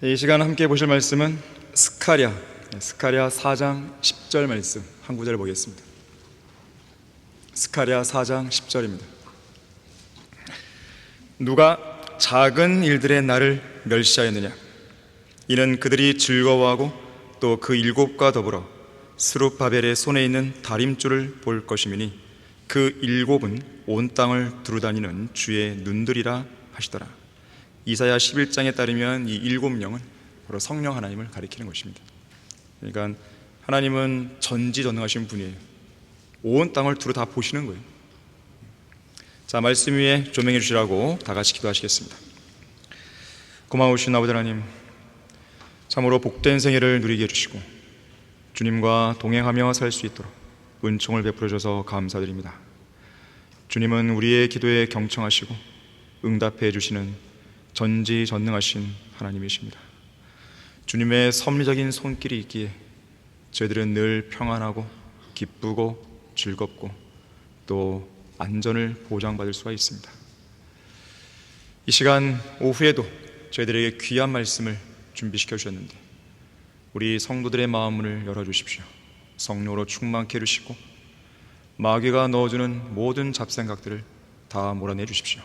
이 시간 함께 보실 말씀은 스가랴 4장 10절 말씀 한 구절 보겠습니다. 스가랴 4장 10절입니다. 누가 작은 일들의 나를 멸시하였느냐? 이는 그들이 즐거워하고 또 그 일곱과 더불어 스룹바벨의 손에 있는 다림줄을 볼 것이미니 그 일곱은 온 땅을 두루다니는 주의 눈들이라 하시더라. 이사야 11장에 따르면 이 일곱 명은 바로 성령 하나님을 가리키는 것입니다. 그러니까 하나님은 전지전능하신 분이에요. 온 땅을 두루 다 보시는 거예요. 자, 말씀 위에 조명해 주시라고 다 같이 기도하시겠습니다. 고마우신 아버지 하나님, 참으로 복된 생애를 누리게 해주시고 주님과 동행하며 살 수 있도록 은총을 베풀어 주셔서 감사드립니다. 주님은 우리의 기도에 경청하시고 응답해 주시는 전지전능하신 하나님이십니다. 주님의 섭리적인 손길이 있기에 저희들은 늘 평안하고 기쁘고 즐겁고 또 안전을 보장받을 수가 있습니다. 이 시간 오후에도 저희들에게 귀한 말씀을 준비시켜 주셨는데 우리 성도들의 마음을 열어주십시오. 성령으로 충만케 해주시고 마귀가 넣어주는 모든 잡생각들을 다 몰아내 주십시오.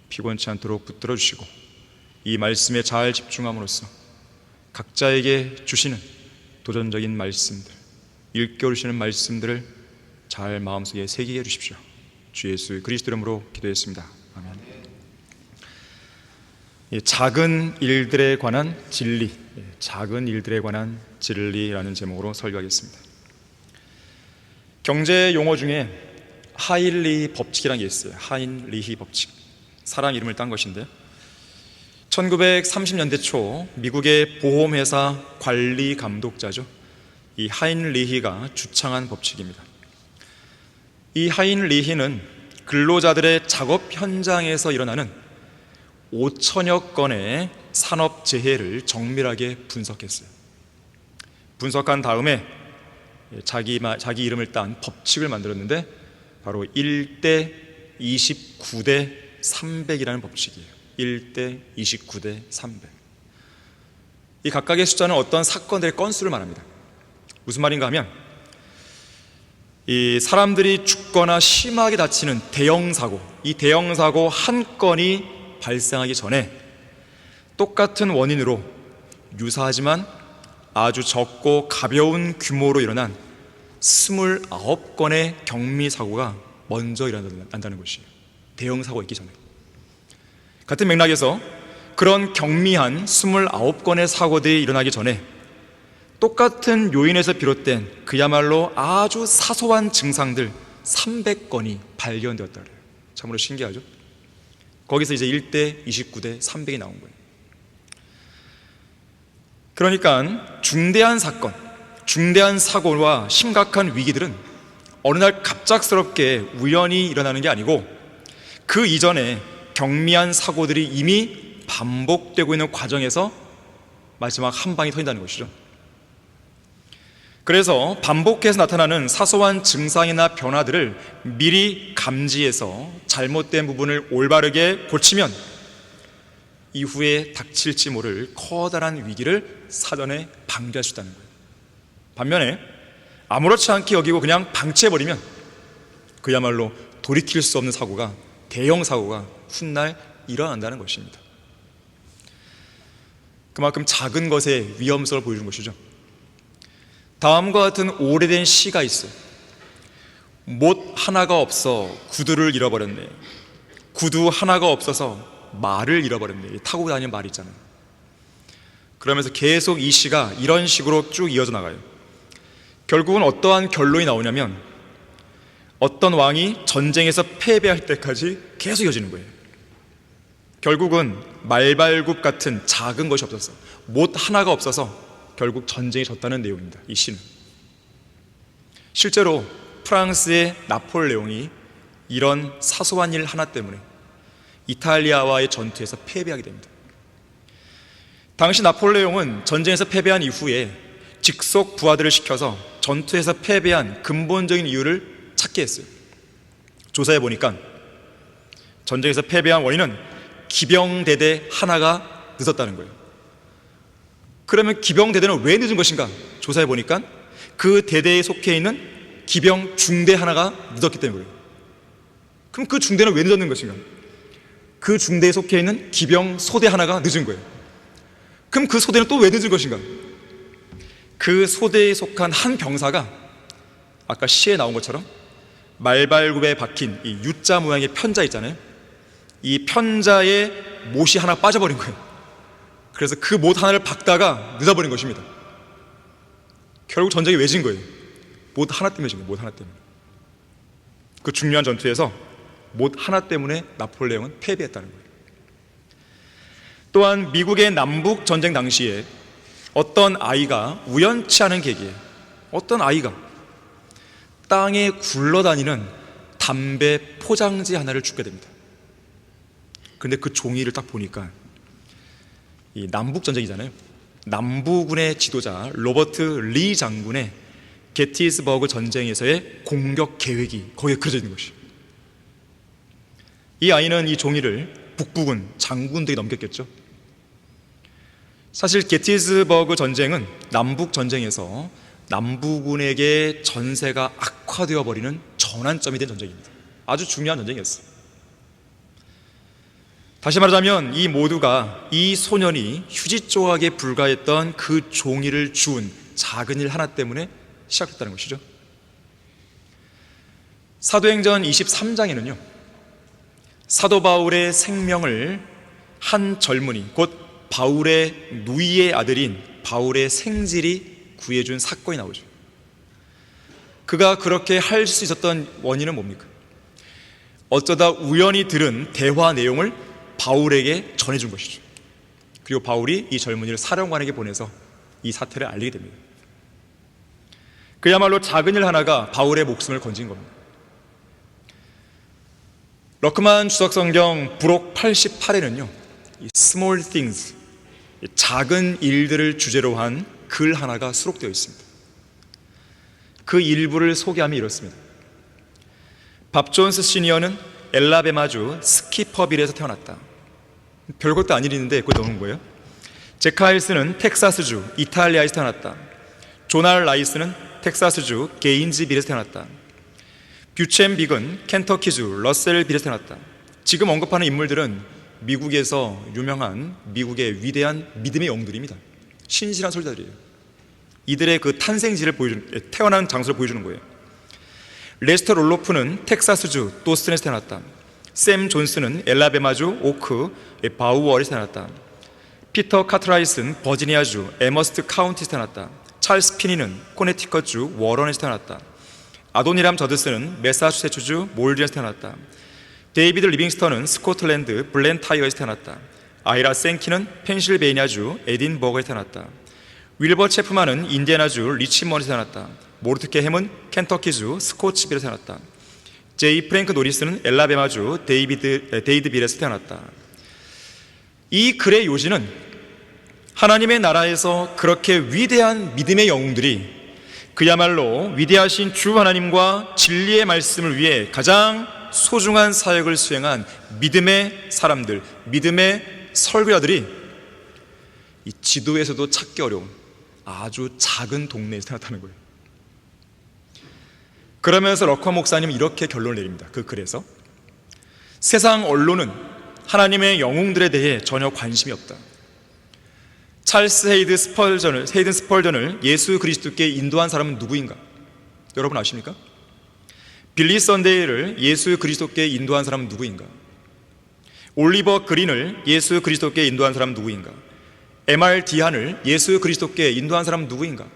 피곤치 않도록 붙들어 주시고 이 말씀에 잘 집중함으로써 각자에게 주시는 도전적인 말씀들, 일깨우시는 말씀들을 잘 마음속에 새기게 해주십시오. 주 예수 그리스도 이름으로 기도했습니다. 아멘. 작은 일들에 관한 진리, 작은 일들에 관한 진리라는 제목으로 설교하겠습니다. 경제 용어 중에 하인리히 법칙이라는 게 있어요. 하인리히 법칙, 사람 이름을 딴 것인데요, 1930년대 초 미국의 보험회사 관리 감독자죠, 이 하인리히가 주창한 법칙입니다. 이 하인리히는 근로자들의 작업 현장에서 일어나는 5천여 건의 산업재해를 정밀하게 분석했어요. 분석한 다음에 자기 이름을 딴 법칙을 만들었는데 바로 1대 29대 300이라는 법칙이에요. 1대 29대 300. 이 각각의 숫자는 어떤 사건들의 건수를 말합니다. 무슨 말인가 하면 이 사람들이 죽거나 심하게 다치는 대형사고, 이 대형사고 한 건이 발생하기 전에 똑같은 원인으로 유사하지만 아주 적고 가벼운 규모로 일어난 29건의 경미사고가 먼저 일어난다는 것이에요. 대형사고 있기 전에. 같은 맥락에서 그런 경미한 29건의 사고들이 일어나기 전에 똑같은 요인에서 비롯된 그야말로 아주 사소한 증상들 300건이 발견되었다 그래요. 참으로 신기하죠? 거기서 이제 1대 29대 300이 나온 거예요. 그러니까 중대한 사건, 중대한 사고와 심각한 위기들은 어느 날 갑작스럽게 우연히 일어나는 게 아니고 그 이전에 경미한 사고들이 이미 반복되고 있는 과정에서 마지막 한 방이 터진다는 것이죠. 그래서 반복해서 나타나는 사소한 증상이나 변화들을 미리 감지해서 잘못된 부분을 올바르게 고치면 이후에 닥칠지 모를 커다란 위기를 사전에 방지할 수 있다는 거예요. 반면에 아무렇지 않게 여기고 그냥 방치해버리면 그야말로 돌이킬 수 없는 사고가, 대형 사고가 훗날 일어난다는 것입니다. 그만큼 작은 것의 위험성을 보여주는 것이죠. 다음과 같은 오래된 시가 있어요. 못 하나가 없어 구두를 잃어버렸네. 구두 하나가 없어서 말을 잃어버렸네. 타고 다니는 말 있잖아요. 그러면서 계속 이 시가 이런 식으로 쭉 이어져 나가요. 결국은 어떠한 결론이 나오냐면 어떤 왕이 전쟁에서 패배할 때까지 계속 이어지는 거예요. 결국은 말발굽 같은 작은 것이 없어서, 못 하나가 없어서 결국 전쟁이 졌다는 내용입니다. 이 시는 실제로 프랑스의 나폴레옹이 이런 사소한 일 하나 때문에 이탈리아와의 전투에서 패배하게 됩니다. 당시 나폴레옹은 전쟁에서 패배한 이후에 직속 부하들을 시켜서 전투에서 패배한 근본적인 이유를 찾게 했어요. 조사해 보니까 전쟁에서 패배한 원인은 기병대대 하나가 늦었다는 거예요. 그러면 기병 대대는 왜 늦은 것인가? 조사해 보니까 그 대대에 속해 있는 기병 중대 하나가 늦었기 때문에 그래요. 그럼 그 중대는 왜 늦었는 것인가? 그 중대에 속해 있는 기병 소대 하나가 늦은 거예요. 그럼 그 소대는 또 왜 늦은 것인가? 그 소대에 속한 한 병사가 아까 시에 나온 것처럼 말발굽에 박힌 이 U자 모양의 편자 있잖아요. 이 편자에 못이 하나 빠져버린 거예요. 그래서 그 못 하나를 박다가 늦어버린 것입니다. 결국 전쟁이 왜 진 거예요? 못 하나 때문에 진 거예요. 못 하나 때문에. 그 중요한 전투에서 못 하나 때문에 나폴레옹은 패배했다는 거예요. 또한 미국의 남북 전쟁 당시에 어떤 아이가 우연치 않은 계기에 어떤 아이가 땅에 굴러다니는 담배 포장지 하나를 줍게 됩니다. 그런데 그 종이를 딱 보니까 이 남북 전쟁이잖아요. 남부군의 지도자 로버트 리 장군의 게티스버그 전쟁에서의 공격 계획이 거기에 그려져 있는 것이에요. 이 아이는 이 종이를 북부군 장군들이 넘겼겠죠. 사실 게티스버그 전쟁은 남북 전쟁에서 남부군에게 전세가 악화되어 버리는 전환점이 된 전쟁입니다. 아주 중요한 전쟁이었어요. 다시 말하자면 이 모두가 이 소년이 휴지 조각에 불과했던 그 종이를 주운 작은 일 하나 때문에 시작됐다는 것이죠. 사도행전 23장에는요 사도 바울의 생명을 한 젊은이 곧 바울의 누이의 아들인 바울의 생질이 구해준 사건이 나오죠. 그가 그렇게 할 수 있었던 원인은 뭡니까? 어쩌다 우연히 들은 대화 내용을 바울에게 전해준 것이죠. 그리고 바울이 이 젊은이를 사령관에게 보내서 이 사태를 알리게 됩니다. 그야말로 작은 일 하나가 바울의 목숨을 건진 겁니다. 러크만 주석성경 부록 88에는요 Small things, 작은 일들을 주제로 한 글 하나가 수록되어 있습니다. 그 일부를 소개하면 이렇습니다. 밥 존스 시니어는 엘라베마주 스키퍼빌에서 태어났다. 별것도 아닌 일인데 그걸 넣은 거예요. 제카 하일스는 텍사스주 이탈리아에서 태어났다. 조날 라이스는 텍사스주 게인즈빌에서 태어났다. 뷰첸 빅은 켄터키주 러셀빌에서 태어났다. 지금 언급하는 인물들은 미국에서 유명한 미국의 위대한 믿음의 영웅들입니다. 신실한 솔자들이에요. 이들의 그 탄생지를 태어난 장소를 보여주는 거예요. 레스터 롤로프는 텍사스주 도스턴에서 태어났다. 샘 존스는 엘라베마주 오크 바우어에서 태어났다. 피터 카트라이스는 버지니아주 에머스트 카운티에서 태어났다. 찰스 피니는 코네티컷주 워런에서 태어났다. 아도니람 저드스는 매사추세츠주 몰드에서 태어났다. 데이비드 리빙스턴은 스코틀랜드 블렌타이어에서 태어났다. 아이라 생키는 펜실베이니아주 에딘버거에서 태어났다. 윌버 체프만은 인디애나주 리치먼에서 태어났다. 모르트케 햄은 켄터키주 스코츠빌에서 태어났다. 제이 프랭크 노리스는 엘라베마주 데이드빌에서 태어났다. 이 글의 요지는 하나님의 나라에서 그렇게 위대한 믿음의 영웅들이 그야말로 위대하신 주 하나님과 진리의 말씀을 위해 가장 소중한 사역을 수행한 믿음의 사람들, 믿음의 설교자들이 이 지도에서도 찾기 어려운 아주 작은 동네에서 태어났다는 거예요. 그러면서 럭커 목사님은 이렇게 결론을 내립니다. 그 글에서 세상 언론은 하나님의 영웅들에 대해 전혀 관심이 없다. 찰스 헤이든 스펄전을 예수 그리스도께 인도한 사람은 누구인가? 여러분 아십니까? 빌리 선데이를 예수 그리스도께 인도한 사람은 누구인가? 올리버 그린을 예수 그리스도께 인도한 사람은 누구인가? MR 디한을 예수 그리스도께 인도한 사람은 누구인가?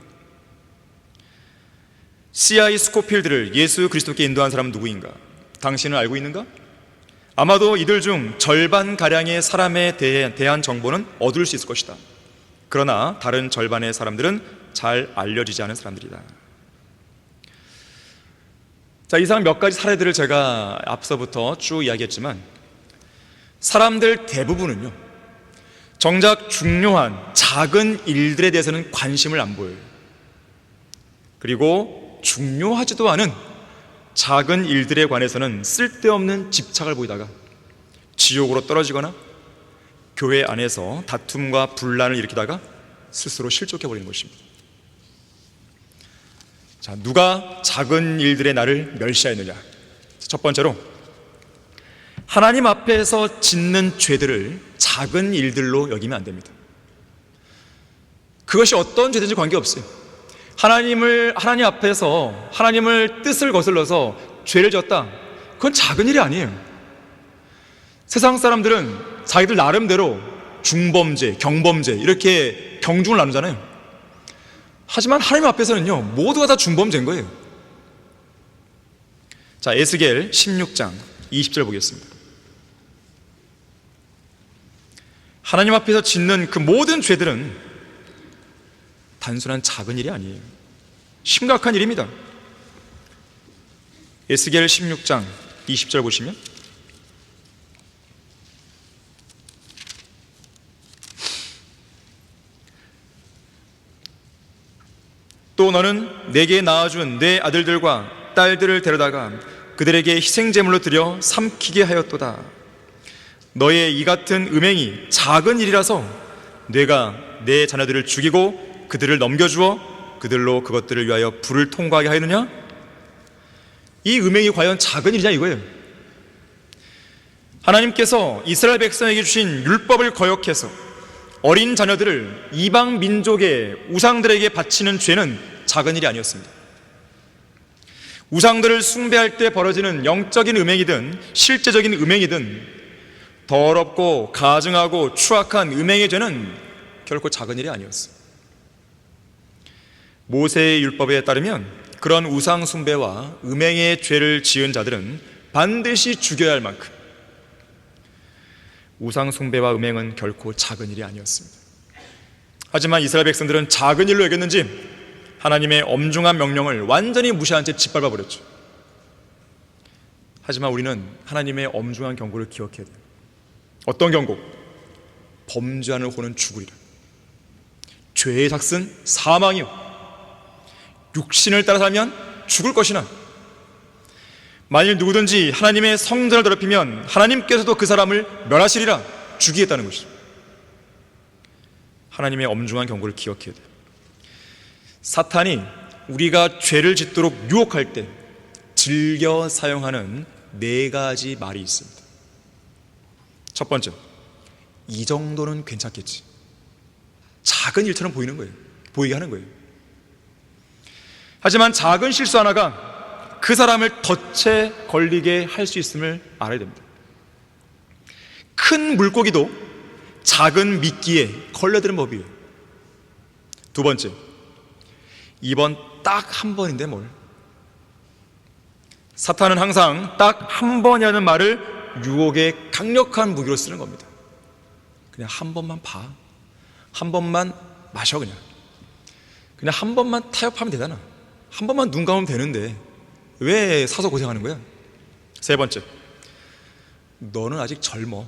C.I. 스코필드를 예수 그리스도께 인도한 사람은 누구인가? 당신은 알고 있는가? 아마도 이들 중 절반가량의 사람에 대한 정보는 얻을 수 있을 것이다. 그러나 다른 절반의 사람들은 잘 알려지지 않은 사람들이다. 자, 이상 몇 가지 사례들을 제가 앞서부터 쭉 이야기했지만 사람들 대부분은요 정작 중요한 작은 일들에 대해서는 관심을 안 보여요. 그리고 중요하지도 않은 작은 일들에 관해서는 쓸데없는 집착을 보이다가 지옥으로 떨어지거나 교회 안에서 다툼과 분란을 일으키다가 스스로 실족해버리는 것입니다. 자, 누가 작은 일들의 나를 멸시하였느냐? 첫 번째로, 하나님 앞에서 짓는 죄들을 작은 일들로 여기면 안 됩니다. 그것이 어떤 죄든지 관계없어요. 하나님 앞에서 하나님을 뜻을 거슬러서 죄를 졌다, 그건 작은 일이 아니에요. 세상 사람들은 자기들 나름대로 중범죄, 경범죄 이렇게 경중을 나누잖아요. 하지만 하나님 앞에서는요, 모두가 다 중범죄인 거예요. 자, 에스겔 16장 20절 보겠습니다. 하나님 앞에서 짓는 그 모든 죄들은 단순한 작은 일이 아니에요. 심각한 일입니다. 에스겔 16장 20절 보시면, 또 너는 내게 낳아준 내 아들들과 딸들을 데려다가 그들에게 희생제물로 드려 삼키게 하였도다. 너의 이 같은 음행이 작은 일이라서 내가 내 자녀들을 죽이고 그들을 넘겨주어 그들로 그것들을 위하여 불을 통과하게 하였느냐? 이 음행이 과연 작은 일이냐 이거예요. 하나님께서 이스라엘 백성에게 주신 율법을 거역해서 어린 자녀들을 이방 민족의 우상들에게 바치는 죄는 작은 일이 아니었습니다. 우상들을 숭배할 때 벌어지는 영적인 음행이든 실제적인 음행이든 더럽고 가증하고 추악한 음행의 죄는 결코 작은 일이 아니었어요. 모세의 율법에 따르면 그런 우상 숭배와 음행의 죄를 지은 자들은 반드시 죽여야 할 만큼 우상 숭배와 음행은 결코 작은 일이 아니었습니다. 하지만 이스라엘 백성들은 작은 일로 여겼는지 하나님의 엄중한 명령을 완전히 무시한 채 짓밟아 버렸죠. 하지만 우리는 하나님의 엄중한 경고를 기억해야 돼요. 어떤 경고? 범죄하는 호는 죽으리라. 죄의 삭은 사망이요, 육신을 따라 살면 죽을 것이나, 만일 누구든지 하나님의 성전을 더럽히면 하나님께서도 그 사람을 멸하시리라, 죽이겠다는 것이죠. 하나님의 엄중한 경고를 기억해야 돼요. 사탄이 우리가 죄를 짓도록 유혹할 때 즐겨 사용하는 4가지 말이 있습니다. 첫 번째, 이 정도는 괜찮겠지. 작은 일처럼 보이는 거예요. 보이게 하는 거예요. 하지만 작은 실수 하나가 그 사람을 덫에 걸리게 할 수 있음을 알아야 됩니다. 큰 물고기도 작은 미끼에 걸려드는 법이에요. 두 번째, 이번 딱 한 번인데 뭘. 사탄은 항상 딱 한 번이라는 말을 유혹의 강력한 무기로 쓰는 겁니다. 그냥 한 번만 봐, 한 번만 마셔, 그냥 한 번만 타협하면 되잖아. 한 번만 눈 감으면 되는데 왜 사서 고생하는 거야? 세 번째, 너는 아직 젊어.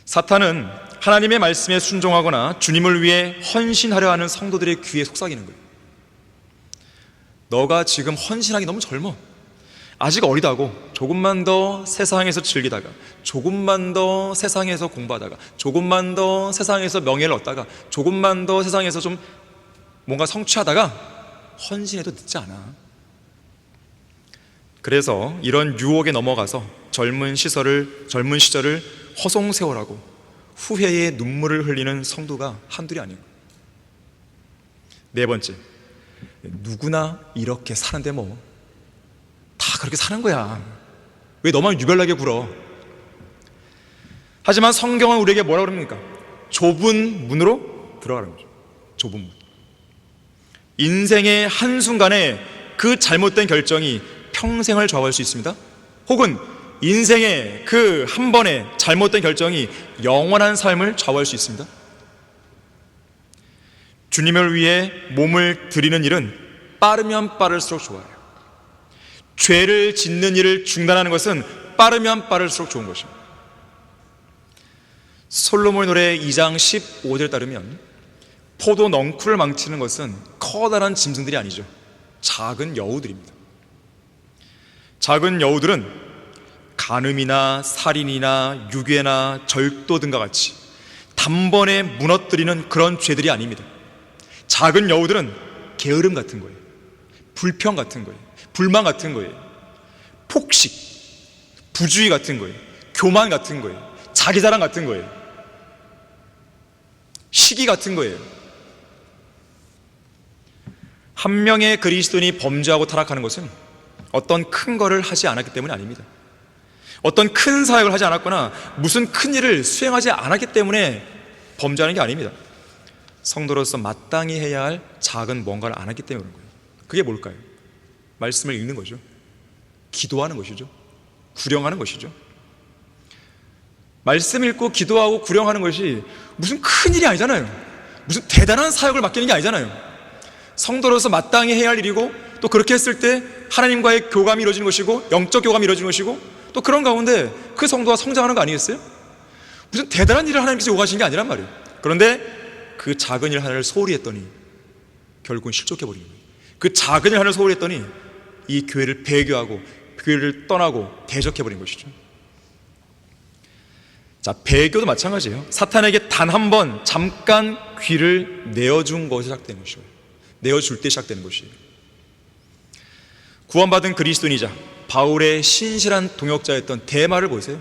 사탄은 하나님의 말씀에 순종하거나 주님을 위해 헌신하려 하는 성도들의 귀에 속삭이는 거예요. 너가 지금 헌신하기 너무 젊어. 아직 어리다고. 조금만 더 세상에서 즐기다가, 조금만 더 세상에서 공부하다가, 조금만 더 세상에서 명예를 얻다가, 조금만 더 세상에서 좀 뭔가 성취하다가 헌신해도 늦지 않아. 그래서 이런 유혹에 넘어가서 젊은 시절을 허송세월하고 후회의 눈물을 흘리는 성도가 한둘이 아닌 거예요. 네 번째, 누구나 이렇게 사는데 뭐 다 그렇게 사는 거야. 왜 너만 유별나게 굴어? 하지만 성경은 우리에게 뭐라고 그럽니까? 좁은 문으로 들어가는 거죠. 좁은 문. 인생의 한순간에 그 잘못된 결정이 평생을 좌우할 수 있습니다. 혹은 인생의 그 한 번의 잘못된 결정이 영원한 삶을 좌우할 수 있습니다. 주님을 위해 몸을 드리는 일은 빠르면 빠를수록 좋아요. 죄를 짓는 일을 중단하는 것은 빠르면 빠를수록 좋은 것입니다. 솔로몬의 노래 2장 15절에 따르면 포도 넝쿨을 망치는 것은 커다란 짐승들이 아니죠. 작은 여우들입니다. 작은 여우들은 간음이나 살인이나 유괴나 절도 등과 같이 단번에 무너뜨리는 그런 죄들이 아닙니다. 작은 여우들은 게으름 같은 거예요. 불평 같은 거예요. 불만 같은 거예요. 폭식, 부주의 같은 거예요. 교만 같은 거예요. 자기자랑 같은 거예요. 시기 같은 거예요. 한 명의 그리스도인이 범죄하고 타락하는 것은 어떤 큰 거를 하지 않았기 때문이 아닙니다. 어떤 큰 사역을 하지 않았거나 무슨 큰 일을 수행하지 않았기 때문에 범죄하는 게 아닙니다. 성도로서 마땅히 해야 할 작은 뭔가를 안 했기 때문에 그런 거예요. 그게 뭘까요? 말씀을 읽는 거죠. 기도하는 것이죠. 구령하는 것이죠. 말씀 읽고 기도하고 구령하는 것이 무슨 큰 일이 아니잖아요. 무슨 대단한 사역을 맡기는 게 아니잖아요. 성도로서 마땅히 해야 할 일이고, 또 그렇게 했을 때 하나님과의 교감이 이루어지는 것이고, 영적 교감이 이루어지는 것이고, 또 그런 가운데 그 성도가 성장하는 거 아니겠어요? 무슨 대단한 일을 하나님께서 요구하시는 게 아니란 말이에요. 그런데 그 작은 일 하나를 소홀히 했더니 결국은 실족해버리는 거예요. 그 작은 일 하나를 소홀히 했더니 이 교회를 배교하고 교회를 떠나고 대적해버린 것이죠. 자, 배교도 마찬가지예요. 사탄에게 단 한 번 잠깐 귀를 내어준 것이 시작되는 것이죠. 내어줄 때 시작되는 것이에요. 구원받은 그리스도인이자 바울의 신실한 동역자였던 데마를 보세요.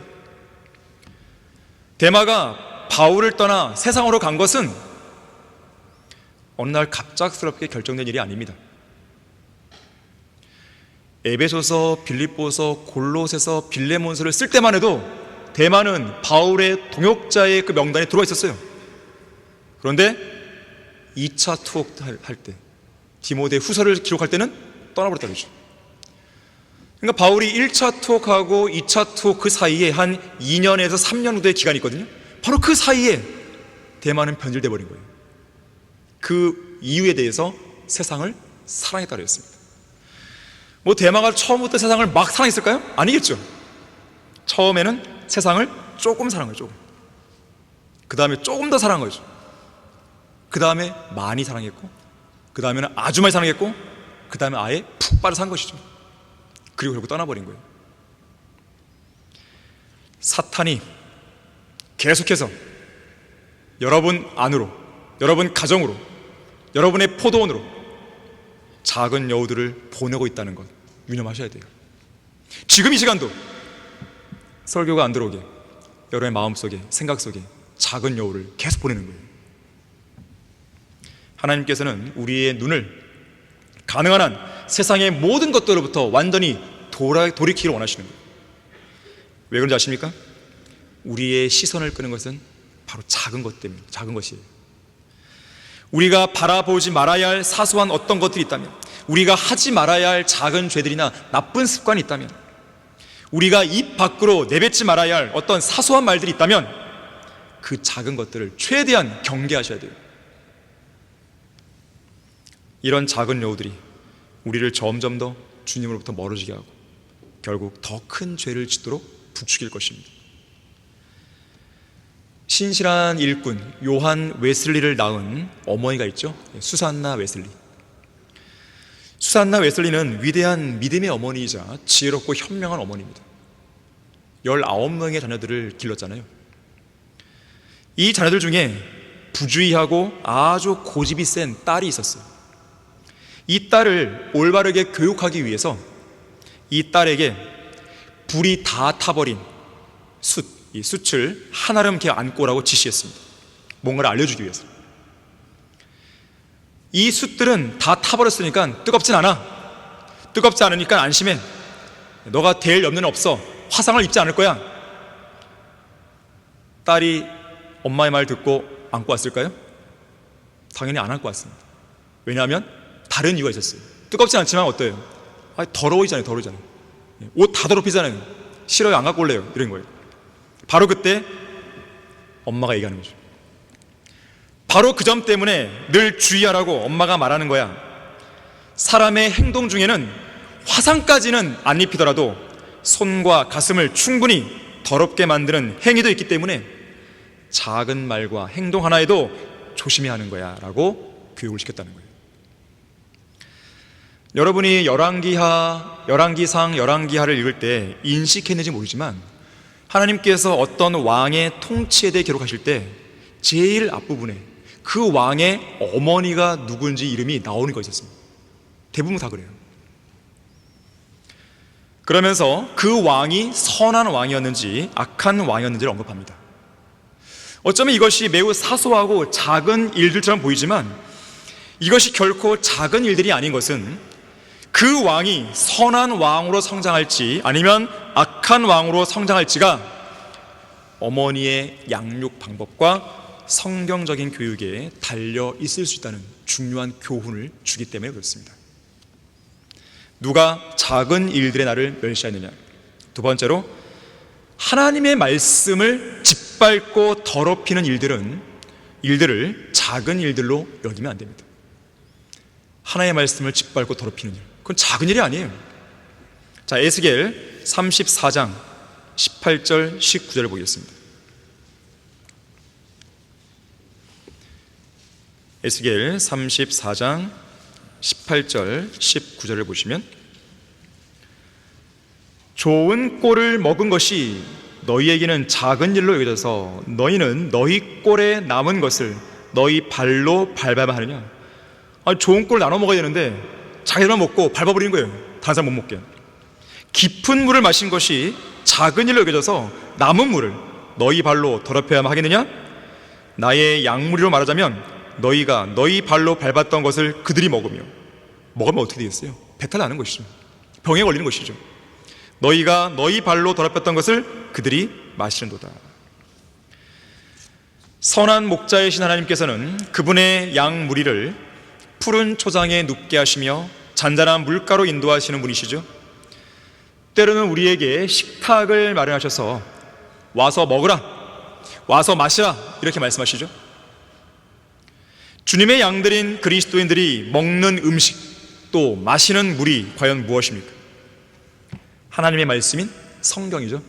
데마가 바울을 떠나 세상으로 간 것은 어느 날 갑작스럽게 결정된 일이 아닙니다. 에베소서, 빌립보서, 골로새서, 빌레몬서를 쓸 때만 해도 데마는 바울의 동역자의 그 명단에 들어와 있었어요. 그런데 2차 투옥할 때, 디모데 후서를 기록할 때는 떠나버렸다는 거죠. 그러니까 바울이 1차 투옥하고 2차 투옥 그 사이에 한 2년에서 3년 정도의 기간이 있거든요. 바로 그 사이에 데마는 변질돼 버린 거예요. 그 이유에 대해서 세상을 사랑했다고 했습니다. 뭐 데마가 처음부터 세상을 막 사랑했을까요? 아니겠죠. 처음에는 세상을 조금 사랑한 거죠. 그 다음에 조금 더 사랑한 거죠. 그 다음에 많이 사랑했고, 그 다음에는 아주 많이 사랑했고, 그 다음에 아예 푹 빠져 산 것이죠. 그리고 결국 떠나버린 거예요. 사탄이 계속해서 여러분 안으로, 여러분 가정으로, 여러분의 포도원으로 작은 여우들을 보내고 있다는 것 유념하셔야 돼요. 지금 이 시간도 설교가 안 들어오게 여러분의 마음속에, 생각 속에 작은 여우를 계속 보내는 거예요. 하나님께서는 우리의 눈을 가능한 한 세상의 모든 것들로부터 완전히 돌이키기를 원하시는 거예요. 왜 그런지 아십니까? 우리의 시선을 끄는 것은 바로 작은 것 때문에, 작은 것이에요. 우리가 바라보지 말아야 할 사소한 어떤 것들이 있다면, 우리가 하지 말아야 할 작은 죄들이나 나쁜 습관이 있다면, 우리가 입 밖으로 내뱉지 말아야 할 어떤 사소한 말들이 있다면 그 작은 것들을 최대한 경계하셔야 돼요. 이런 작은 여우들이 우리를 점점 더 주님으로부터 멀어지게 하고 결국 더 큰 죄를 짓도록 부추길 것입니다. 신실한 일꾼 요한 웨슬리를 낳은 어머니가 있죠. 수산나 웨슬리. 수산나 웨슬리는 위대한 믿음의 어머니이자 지혜롭고 현명한 어머니입니다. 19명의 자녀들을 길렀잖아요. 이 자녀들 중에 부주의하고 아주 고집이 센 딸이 있었어요. 이 딸을 올바르게 교육하기 위해서 이 딸에게 불이 다 타버린 숯, 이 숯을 한아름 이렇게 안고 오라고 지시했습니다. 뭔가를 알려주기 위해서. 이 숯들은 다 타버렸으니까 뜨겁진 않아. 뜨겁지 않으니까 안심해. 너가 될 염려는 없어. 화상을 입지 않을 거야. 딸이 엄마의 말 듣고 안고 왔을까요? 당연히 안 안고 왔습니다. 왜냐하면 다른 이유가 있었어요. 뜨겁지 않지만 어때요? 더러워지잖아요. 더러워지잖아요. 옷 다 더럽히잖아요. 싫어요. 안 갖고 올래요. 이런 거예요. 바로 그때 엄마가 얘기하는 거죠. 바로 그 점 때문에 늘 주의하라고 엄마가 말하는 거야. 사람의 행동 중에는 화상까지는 안 입히더라도 손과 가슴을 충분히 더럽게 만드는 행위도 있기 때문에 작은 말과 행동 하나에도 조심해야 하는 거야 라고 교육을 시켰다는 거예요. 여러분이 열왕기상, 열왕기하를 읽을 때 인식했는지 모르지만 하나님께서 어떤 왕의 통치에 대해 기록하실 때 제일 앞부분에 그 왕의 어머니가 누군지 이름이 나오는 거 있었습니다. 대부분 다 그래요. 그러면서 그 왕이 선한 왕이었는지 악한 왕이었는지를 언급합니다. 어쩌면 이것이 매우 사소하고 작은 일들처럼 보이지만 이것이 결코 작은 일들이 아닌 것은 그 왕이 선한 왕으로 성장할지 아니면 악한 왕으로 성장할지가 어머니의 양육 방법과 성경적인 교육에 달려 있을 수 있다는 중요한 교훈을 주기 때문에 그렇습니다. 누가 작은 일들의 나를 멸시하느냐. 두 번째로, 하나님의 말씀을 짓밟고 더럽히는 일들을 작은 일들로 여기면 안 됩니다. 하나님의 말씀을 짓밟고 더럽히는 일, 그건 작은 일이 아니에요. 자, 에스겔 34장 18절 19절을 보겠습니다. 에스겔 34장 18절 19절을 보시면, 좋은 꼴을 먹은 것이 너희에게는 작은 일로 여겨져서 너희는 너희 꼴에 남은 것을 너희 발로 밟아야 하느냐. 좋은 꼴을 나눠 먹어야 되는데 자기들만 먹고 밟아버리는 거예요. 다른 사람 못 먹게. 깊은 물을 마신 것이 작은 일로 여겨져서 남은 물을 너희 발로 더럽혀야만 하겠느냐. 나의 양무리로 말하자면 너희가 너희 발로 밟았던 것을 그들이 먹으면 어떻게 되겠어요? 배탈 나는 것이죠. 병에 걸리는 것이죠. 너희가 너희 발로 더럽혔던 것을 그들이 마시는도다. 선한 목자이신 하나님께서는 그분의 양 무리를 푸른 초장에 눕게 하시며 잔잔한 물가로 인도하시는 분이시죠. 때로는 우리에게 식탁을 마련하셔서 와서 먹으라, 와서 마시라 이렇게 말씀하시죠. 주님의 양들인 그리스도인들이 먹는 음식 또 마시는 물이 과연 무엇입니까? 하나님의 말씀인 성경이죠.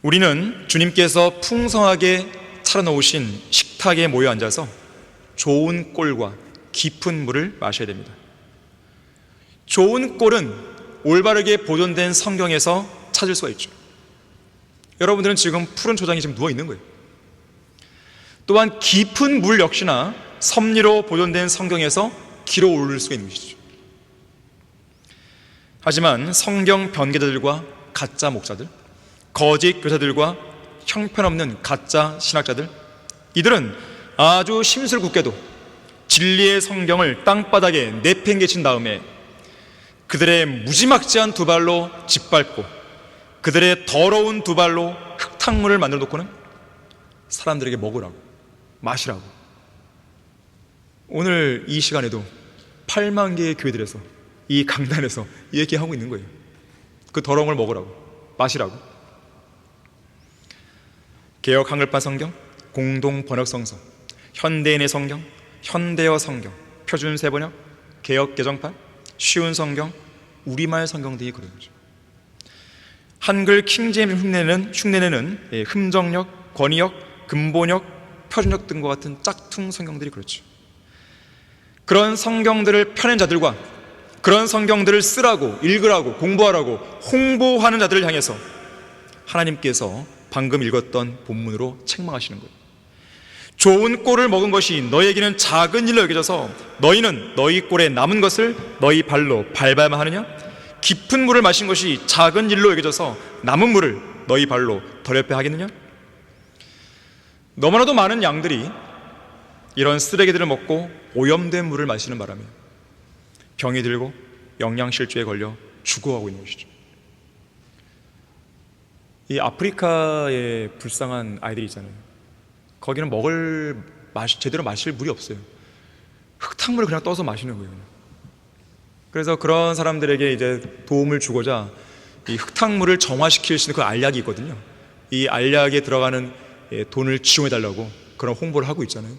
우리는 주님께서 풍성하게 차려놓으신 식탁에 모여 앉아서 좋은 꼴과 깊은 물을 마셔야 됩니다. 좋은 꼴은 올바르게 보존된 성경에서 찾을 수가 있죠. 여러분들은 지금 푸른 초장에 지금 누워 있는 거예요. 또한 깊은 물 역시나 섭리로 보존된 성경에서 길어 오를 수가 있는 것이죠. 하지만 성경 변개자들과 가짜 목사들, 거짓 교사들과 형편없는 가짜 신학자들, 이들은 아주 심술궂게도 진리의 성경을 땅바닥에 내팽개친 다음에 그들의 무지막지한 두 발로 짓밟고 그들의 더러운 두 발로 흙탕물을 만들어 놓고는 사람들에게 먹으라고, 마시라고. 오늘 이 시간에도 8만 개의 교회들에서 이 강단에서 얘기하고 있는 거예요. 그 더러운 걸 먹으라고, 마시라고. 개역 한글판 성경, 공동 번역 성서, 현대인의 성경, 현대어 성경, 표준 세번역, 개역 개정판, 쉬운 성경, 우리말 성경 등이 그런 거죠. 한글 킹제임스 흉내내는 흠정역, 권위역, 근본역, 표준역 등과 같은 짝퉁 성경들이 그렇죠. 그런 성경들을 펴낸 자들과 그런 성경들을 쓰라고, 읽으라고, 공부하라고 홍보하는 자들을 향해서 하나님께서 방금 읽었던 본문으로 책망하시는 거예요. 좋은 꼴을 먹은 것이 너희에게는 작은 일로 여겨져서 너희는 너희 꼴에 남은 것을 너희 발로 밟아야만 하느냐? 깊은 물을 마신 것이 작은 일로 여겨져서 남은 물을 너희 발로 더럽혀야 하겠느냐? 너무나도 많은 양들이 이런 쓰레기들을 먹고 오염된 물을 마시는 바람에 병이 들고 영양실조에 걸려 죽어가고 있는 것이죠. 이 아프리카의 불쌍한 아이들이 있잖아요. 거기는 제대로 마실 물이 없어요. 흙탕물을 그냥 떠서 마시는 거예요. 그래서 그런 사람들에게 이제 도움을 주고자 이 흙탕물을 정화시킬 수 있는 그 알약이 있거든요. 이 알약에 들어가는 돈을 지원해달라고 그런 홍보를 하고 있잖아요.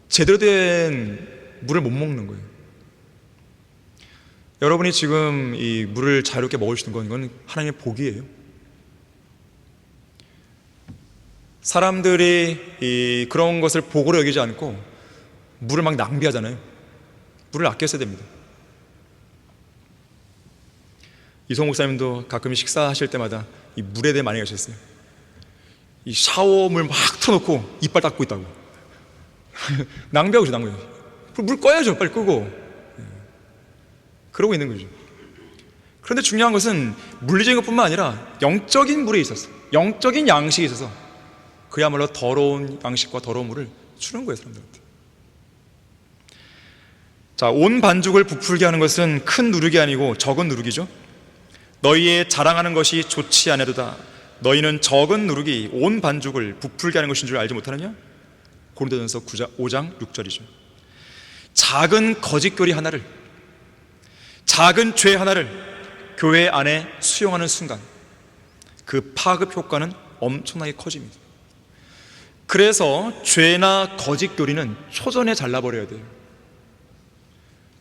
제대로 된 물을 못 먹는 거예요. 여러분이 지금 이 물을 자유롭게 먹을 수 있는 건 이건 하나님의 복이에요. 사람들이 그런 것을 복으로 여기지 않고 물을 막 낭비하잖아요. 물을 아껴 써야 됩니다. 이성 목사님도 가끔 식사하실 때마다 이 물에 대해 많이 하셨어요. 이 샤워물 막 틀어놓고 이빨 닦고 있다고. 낭비하고 있죠, 낭비하고. 물 꺼야죠, 빨리 끄고. 그러고 있는 거죠. 그런데 중요한 것은 물리적인 것뿐만 아니라 영적인 물에 있어서, 영적인 양식에 있어서 그야말로 더러운 양식과 더러운 물을 주는 거예요, 사람들한테. 자, 온 반죽을 부풀게 하는 것은 큰 누룩이 아니고 적은 누룩이죠. 너희의 자랑하는 것이 좋지 않아도다. 너희는 적은 누룩이 온 반죽을 부풀게 하는 것인 줄 알지 못하느냐? 고린도전서 5장 6절이죠. 작은 거짓교리 하나를, 작은 죄 하나를 교회 안에 수용하는 순간 그 파급 효과는 엄청나게 커집니다. 그래서 죄나 거짓교리는 초전에 잘라버려야 돼요.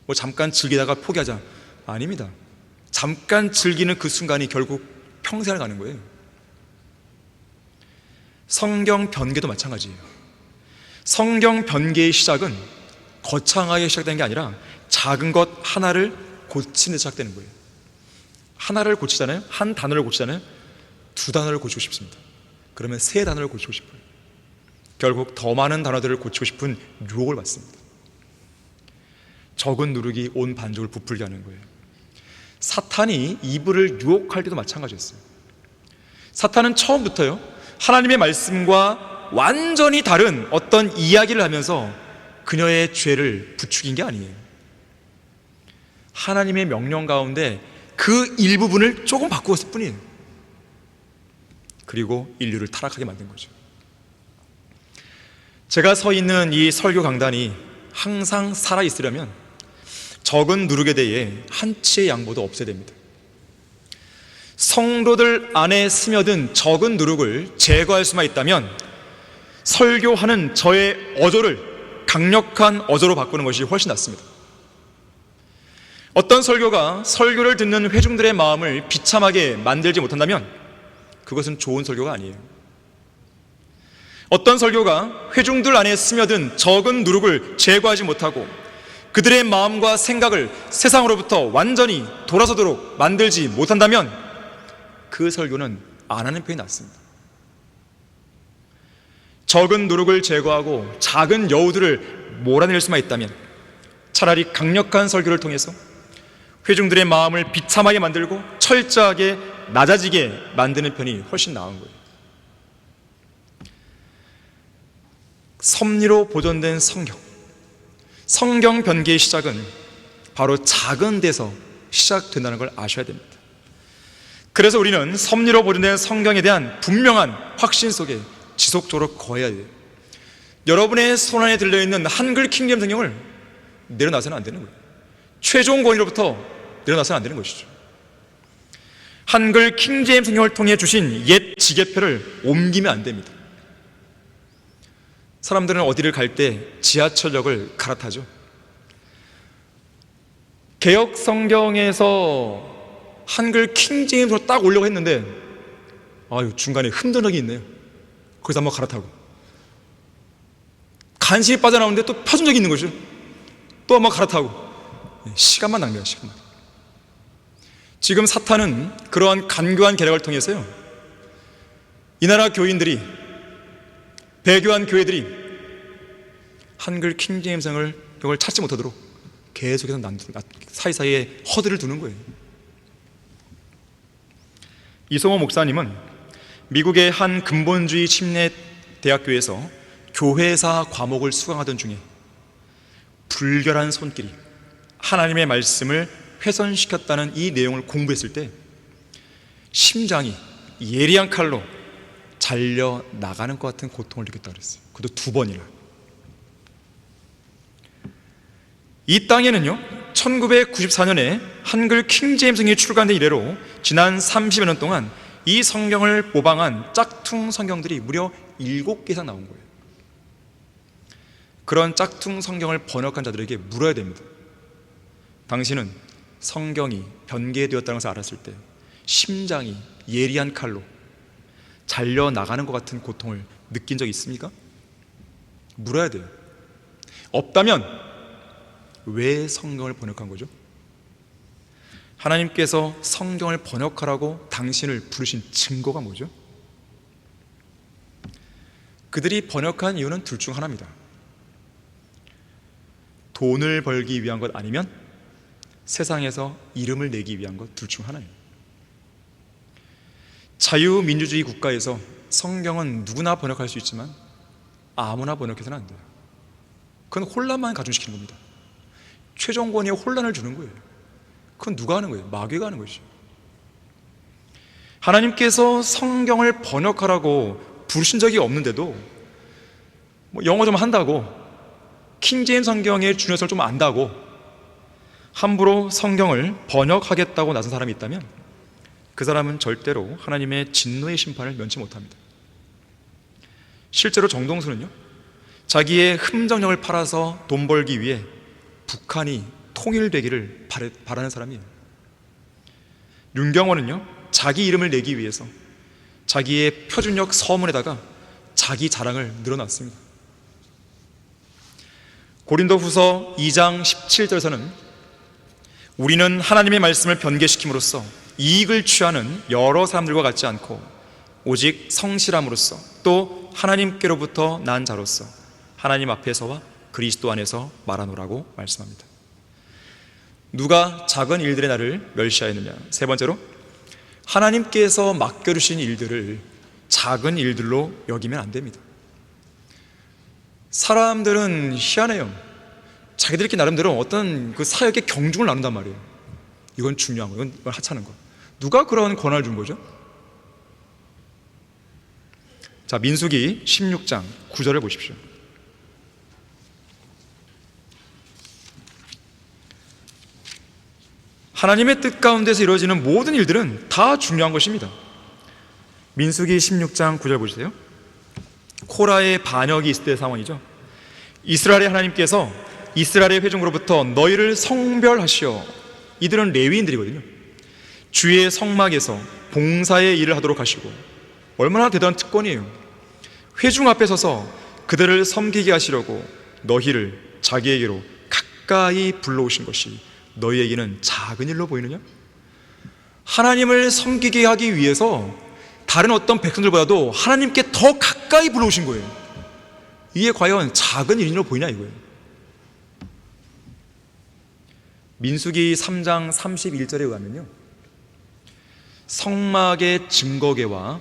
뭐 잠깐 즐기다가 포기하자, 아닙니다. 잠깐 즐기는 그 순간이 결국 평생을 가는 거예요. 성경 변개도 마찬가지예요. 성경 변개의 시작은 거창하게 시작되는 게 아니라 작은 것 하나를 고치는 데 시작되는 거예요. 하나를 고치잖아요. 한 단어를 고치잖아요. 두 단어를 고치고 싶습니다. 그러면 세 단어를 고치고 싶어요. 결국 더 많은 단어들을 고치고 싶은 유혹을 받습니다. 적은 누룩이 온 반죽을 부풀게 하는 거예요. 사탄이 이브를 유혹할 때도 마찬가지였어요. 사탄은 처음부터요, 하나님의 말씀과 완전히 다른 어떤 이야기를 하면서 그녀의 죄를 부추긴 게 아니에요. 하나님의 명령 가운데 그 일부분을 조금 바꾸었을 뿐이에요. 그리고 인류를 타락하게 만든 거죠. 제가 서 있는 이 설교 강단이 항상 살아있으려면 적은 누룩에 대해 한치의 양보도 없어야 됩니다. 성도들 안에 스며든 적은 누룩을 제거할 수만 있다면 설교하는 저의 어조를 강력한 어조로 바꾸는 것이 훨씬 낫습니다. 어떤 설교가 설교를 듣는 회중들의 마음을 비참하게 만들지 못한다면 그것은 좋은 설교가 아니에요. 어떤 설교가 회중들 안에 스며든 적은 누룩을 제거하지 못하고 그들의 마음과 생각을 세상으로부터 완전히 돌아서도록 만들지 못한다면 그 설교는 안 하는 편이 낫습니다. 적은 누룩을 제거하고 작은 여우들을 몰아낼 수만 있다면 차라리 강력한 설교를 통해서 회중들의 마음을 비참하게 만들고 철저하게 낮아지게 만드는 편이 훨씬 나은 거예요. 섭리로 보존된 성경 변개의 시작은 바로 작은 데서 시작된다는 걸 아셔야 됩니다. 그래서 우리는 섭리로 보존된 성경에 대한 분명한 확신 속에 지속적으로 거해야 돼요. 여러분의 손안에 들려있는 한글 킹제임 성경을 내려놔서는 안 되는 거예요. 최종 권위로부터 내려놔서는 안 되는 것이죠. 한글 킹제임 성경을 통해 주신 옛 지계표를 옮기면 안 됩니다. 사람들은 어디를 갈 때 지하철역을 갈아타죠. 개역 성경에서 한글 킹제임으로 딱 오려고 했는데 중간에 흔들럭이 있네요. 거기서 한번 갈아타고 간신히 빠져나오는데 또 펴준 적이 있는 거죠. 또 한번 갈아타고 시간만 낭비해요. 시간만. 지금 사탄은 그러한 간교한 계략을 통해서요, 이 나라 교인들이, 배교한 교회들이 한글 킹제임성을 그걸 찾지 못하도록 계속해서 사이사이에 허들을 두는 거예요. 이성호 목사님은 미국의 한 근본주의 침례 대학교에서 교회사 과목을 수강하던 중에 불결한 손길이 하나님의 말씀을 훼손시켰다는 이 내용을 공부했을 때 심장이 예리한 칼로 잘려 나가는 것 같은 고통을 느꼈다고 그랬어요. 그것도 2번이나. 이 땅에는요, 1994년에 한글 킹제임성이 출간된 이래로 지난 30여 년 동안 이 성경을 모방한 짝퉁 성경들이 무려 7개 이상 나온 거예요. 그런 짝퉁 성경을 번역한 자들에게 물어야 됩니다. 당신은 성경이 변개되었다는 것을 알았을 때 심장이 예리한 칼로 잘려 나가는 것 같은 고통을 느낀 적이 있습니까? 물어야 돼요. 없다면 왜 성경을 번역한 거죠? 하나님께서 성경을 번역하라고 당신을 부르신 증거가 뭐죠? 그들이 번역한 이유는 둘 중 하나입니다. 돈을 벌기 위한 것 아니면 세상에서 이름을 내기 위한 것 둘 중 하나예요. 자유민주주의 국가에서 성경은 누구나 번역할 수 있지만 아무나 번역해서는 안 돼요. 그건 혼란만 가중시키는 겁니다. 최종 권위에 혼란을 주는 거예요. 그건 누가 하는 거예요? 마귀가 하는 것이죠. 하나님께서 성경을 번역하라고 부르신 적이 없는데도 영어 좀 한다고, 킹제임 성경의 중요성을 좀 안다고 함부로 성경을 번역하겠다고 나선 사람이 있다면 그 사람은 절대로 하나님의 진노의 심판을 면치 못합니다. 실제로 정동수는요, 자기의 흠정력을 팔아서 돈 벌기 위해 북한이 통일되기를 바라는 사람이에요. 윤경원은요, 자기 이름을 내기 위해서 자기의 표준역 서문에다가 자기 자랑을 늘어놨습니다. 고린도후서 2장 17절에서는 우리는 하나님의 말씀을 변개시킴으로써 이익을 취하는 여러 사람들과 같지 않고 오직 성실함으로써 또 하나님께로부터 난 자로서 하나님 앞에서와 그리스도 안에서 말하노라고 말씀합니다. 누가 작은 일들의 나를 멸시하였느냐? 세 번째로, 하나님께서 맡겨주신 일들을 작은 일들로 여기면 안 됩니다. 사람들은 희한해요. 자기들끼리 나름대로 어떤 그 사역의 경중을 나눈단 말이에요. 이건 중요한 거, 이건 하찮은 거. 누가 그런 권한을 준 거죠? 자, 민수기 16장 9절을 보십시오. 하나님의 뜻 가운데서 이루어지는 모든 일들은 다 중요한 것입니다. 민수기 16장 9절 보세요. 코라의 반역이 있을 때의 상황이죠. 이스라엘의 하나님께서 이스라엘의 회중으로부터 너희를 성별하시어, 이들은 레위인들이거든요, 주의 성막에서 봉사의 일을 하도록 하시고, 얼마나 대단한 특권이에요. 회중 앞에 서서 그들을 섬기게 하시려고 너희를 자기에게로 가까이 불러오신 것이 너희에게는 작은 일로 보이느냐? 하나님을 섬기게 하기 위해서 다른 어떤 백성들보다도 하나님께 더 가까이 불러오신 거예요. 이게 과연 작은 일로 보이냐 이거예요. 민수기 3장 31절에 의하면요, 성막의 증거계와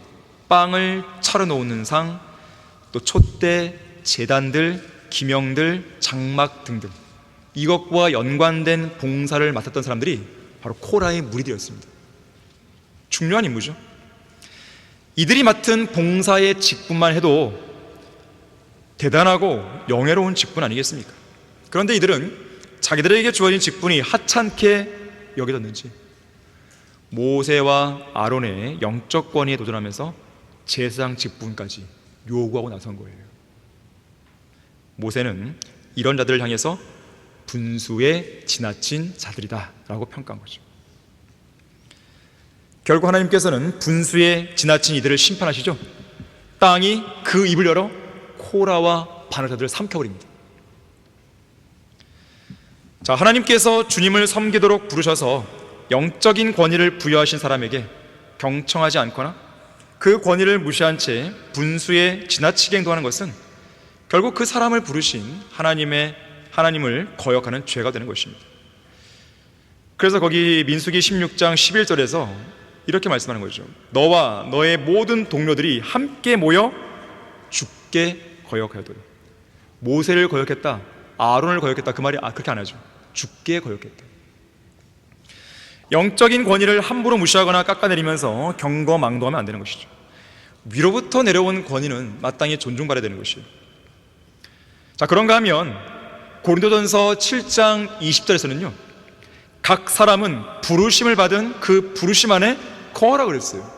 빵을 차려놓는 상, 또 촛대, 제단들, 기명들, 장막 등등, 이것과 연관된 봉사를 맡았던 사람들이 바로 코라의 무리들이었습니다. 중요한 임무죠. 이들이 맡은 봉사의 직분만 해도 대단하고 영예로운 직분 아니겠습니까? 그런데 이들은 자기들에게 주어진 직분이 하찮게 여겨졌는지 모세와 아론의 영적 권위에 도전하면서 제사장 직분까지 요구하고 나선 거예요. 모세는 이런 자들을 향해서 분수에 지나친 자들이다 라고 평가한 거죠. 결국 하나님께서는 분수에 지나친 이들을 심판하시죠. 땅이 그 입을 열어 코라와 반역자들을 삼켜버립니다. 자, 하나님께서 주님을 섬기도록 부르셔서 영적인 권위를 부여하신 사람에게 경청하지 않거나 그 권위를 무시한 채 분수에 지나치게 행동하는 것은 결국 그 사람을 부르신 하나님을 거역하는 죄가 되는 것입니다. 그래서 거기 민수기 16장 11절에서 이렇게 말씀하는 거죠. 너와 너의 모든 동료들이 함께 모여 주께 거역하여도다. 모세를 거역했다, 아론을 거역했다, 그 말이 그렇게 안 하죠. 주께 거역했다. 영적인 권위를 함부로 무시하거나 깎아내리면서 경거망동하면 안 되는 것이죠. 위로부터 내려온 권위는 마땅히 존중받아야 되는 것이에요. 자, 그런가 하면 고린도전서 7장 20절에서는요, 각 사람은 부르심을 받은 그 부르심 안에 거하라 그랬어요.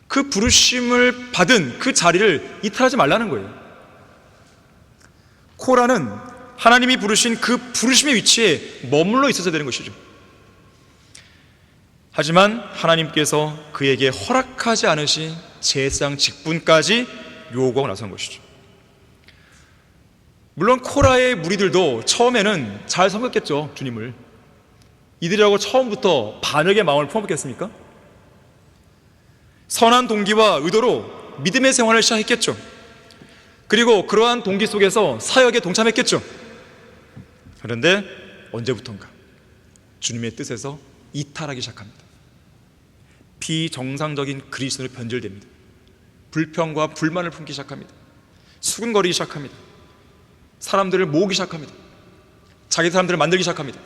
그 부르심을 받은 그 자리를 이탈하지 말라는 거예요. 코라는 하나님이 부르신 그 부르심의 위치에 머물러 있어야 되는 것이죠. 하지만 하나님께서 그에게 허락하지 않으신 제사장 직분까지 요구하고 나선 것이죠. 물론 코라의 무리들도 처음에는 잘 섬겼겠죠, 주님을. 이들이라고 처음부터 반역의 마음을 품었겠습니까? 선한 동기와 의도로 믿음의 생활을 시작했겠죠. 그리고 그러한 동기 속에서 사역에 동참했겠죠. 그런데 언제부턴가 주님의 뜻에서 이탈하기 시작합니다. 비정상적인 그리스도로 변질됩니다. 불평과 불만을 품기 시작합니다. 수근거리기 시작합니다. 사람들을 모으기 시작합니다. 자기 사람들을 만들기 시작합니다.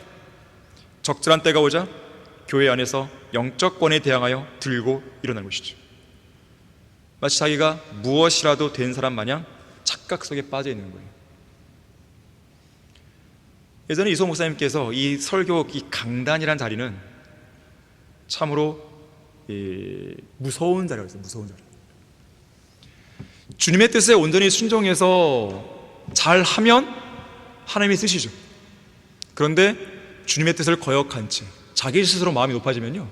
적절한 때가 오자 교회 안에서 영적권에 대항하여 들고 일어난 것이죠. 마치 자기가 무엇이라도 된 사람 마냥 착각 속에 빠져 있는 거예요. 예전에 이소 목사님께서 이 설교 이 강단이라는 자리는 참으로 무서운 자리였어요. 무서운 자리. 주님의 뜻에 온전히 순종해서 잘하면 하나님이 쓰시죠. 그런데 주님의 뜻을 거역한 채 자기 스스로 마음이 높아지면요,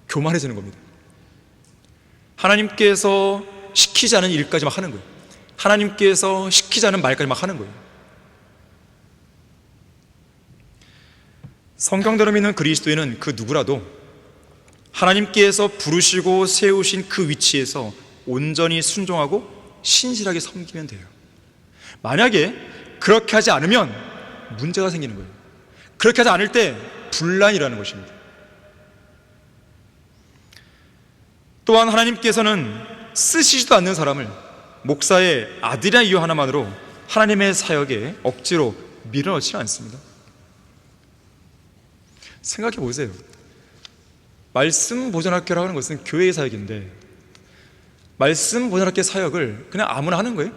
교만해지는 겁니다. 하나님께서 시키지 않은 일까지 막 하는 거예요. 하나님께서 시키지 않은 말까지 막 하는 거예요. 성경대로 믿는 그리스도인은 그 누구라도 하나님께서 부르시고 세우신 그 위치에서 온전히 순종하고 신실하게 섬기면 돼요. 만약에 그렇게 하지 않으면 문제가 생기는 거예요. 그렇게 하지 않을 때 분란이라는 것입니다. 또한 하나님께서는 쓰시지도 않는 사람을 목사의 아들이라는 이유 하나만으로 하나님의 사역에 억지로 밀어넣지는 않습니다. 생각해 보세요. 말씀 보존학교라고 하는 것은 교회의 사역인데 말씀 보존학교 사역을 그냥 아무나 하는 거예요?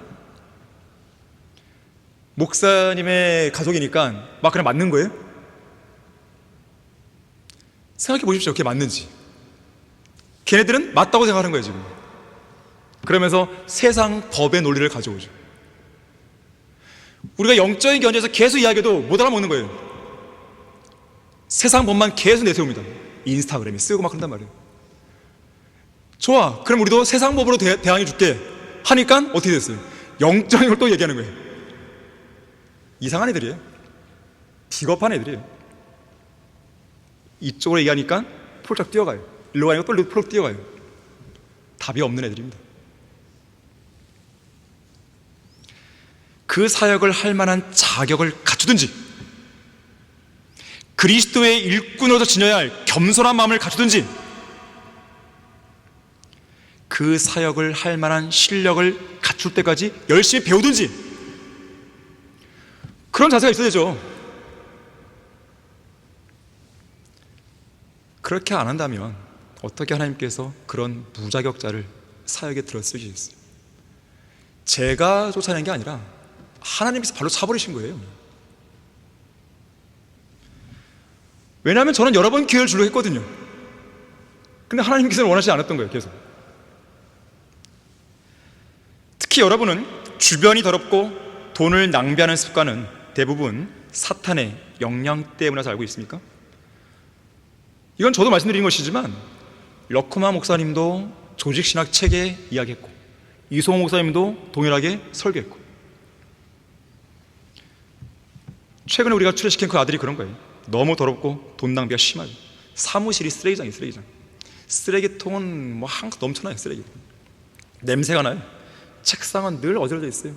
목사님의 가족이니까 막 그냥 맞는 거예요? 생각해 보십시오. 그게 맞는지. 걔네들은 맞다고 생각하는 거예요 지금. 그러면서 세상 법의 논리를 가져오죠. 우리가 영적인 견해에서 계속 이야기해도 못 알아먹는 거예요. 세상 법만 계속 내세웁니다. 인스타그램에 쓰고 막 그런단 말이에요. 좋아, 그럼 우리도 세상 법으로 대항해 줄게 하니까 어떻게 됐어요? 영적인 걸 또 얘기하는 거예요. 이상한 애들이에요. 비겁한 애들이에요. 이쪽으로 얘기하니까 폴짝 뛰어가요. 일로 가니까 또 폴짝 뛰어가요. 답이 없는 애들입니다. 그 사역을 할 만한 자격을 갖추든지 그리스도의 일꾼으로서 지녀야 할 겸손한 마음을 갖추든지 그 사역을 할 만한 실력을 갖출 때까지 열심히 배우든지 그런 자세가 있어야 되죠. 그렇게 안 한다면 어떻게 하나님께서 그런 무자격자를 사역에 들어쓰시겠어요? 제가 쫓아낸 게 아니라 하나님께서 발로 차버리신 거예요. 왜냐하면 저는 여러 번 기회를 주려고 했거든요. 근데 하나님께서는 원하시지 않았던 거예요. 계속. 특히 여러분은 주변이 더럽고 돈을 낭비하는 습관은 대부분 사탄의 영향 때문이라서 알고 있습니까? 이건 저도 말씀드린 것이지만 러크마 목사님도 조직신학 책에 이야기했고 이소호 목사님도 동일하게 설교했고 최근에 우리가 출애시킨 그 아들이 그런 거예요. 너무 더럽고 돈 낭비가 심하죠. 사무실이 쓰레기장이에요. 쓰레기장. 쓰레기통은 뭐 한껏 넘쳐나요. 쓰레기. 냄새가 나요. 책상은 늘 어질러져 있어요.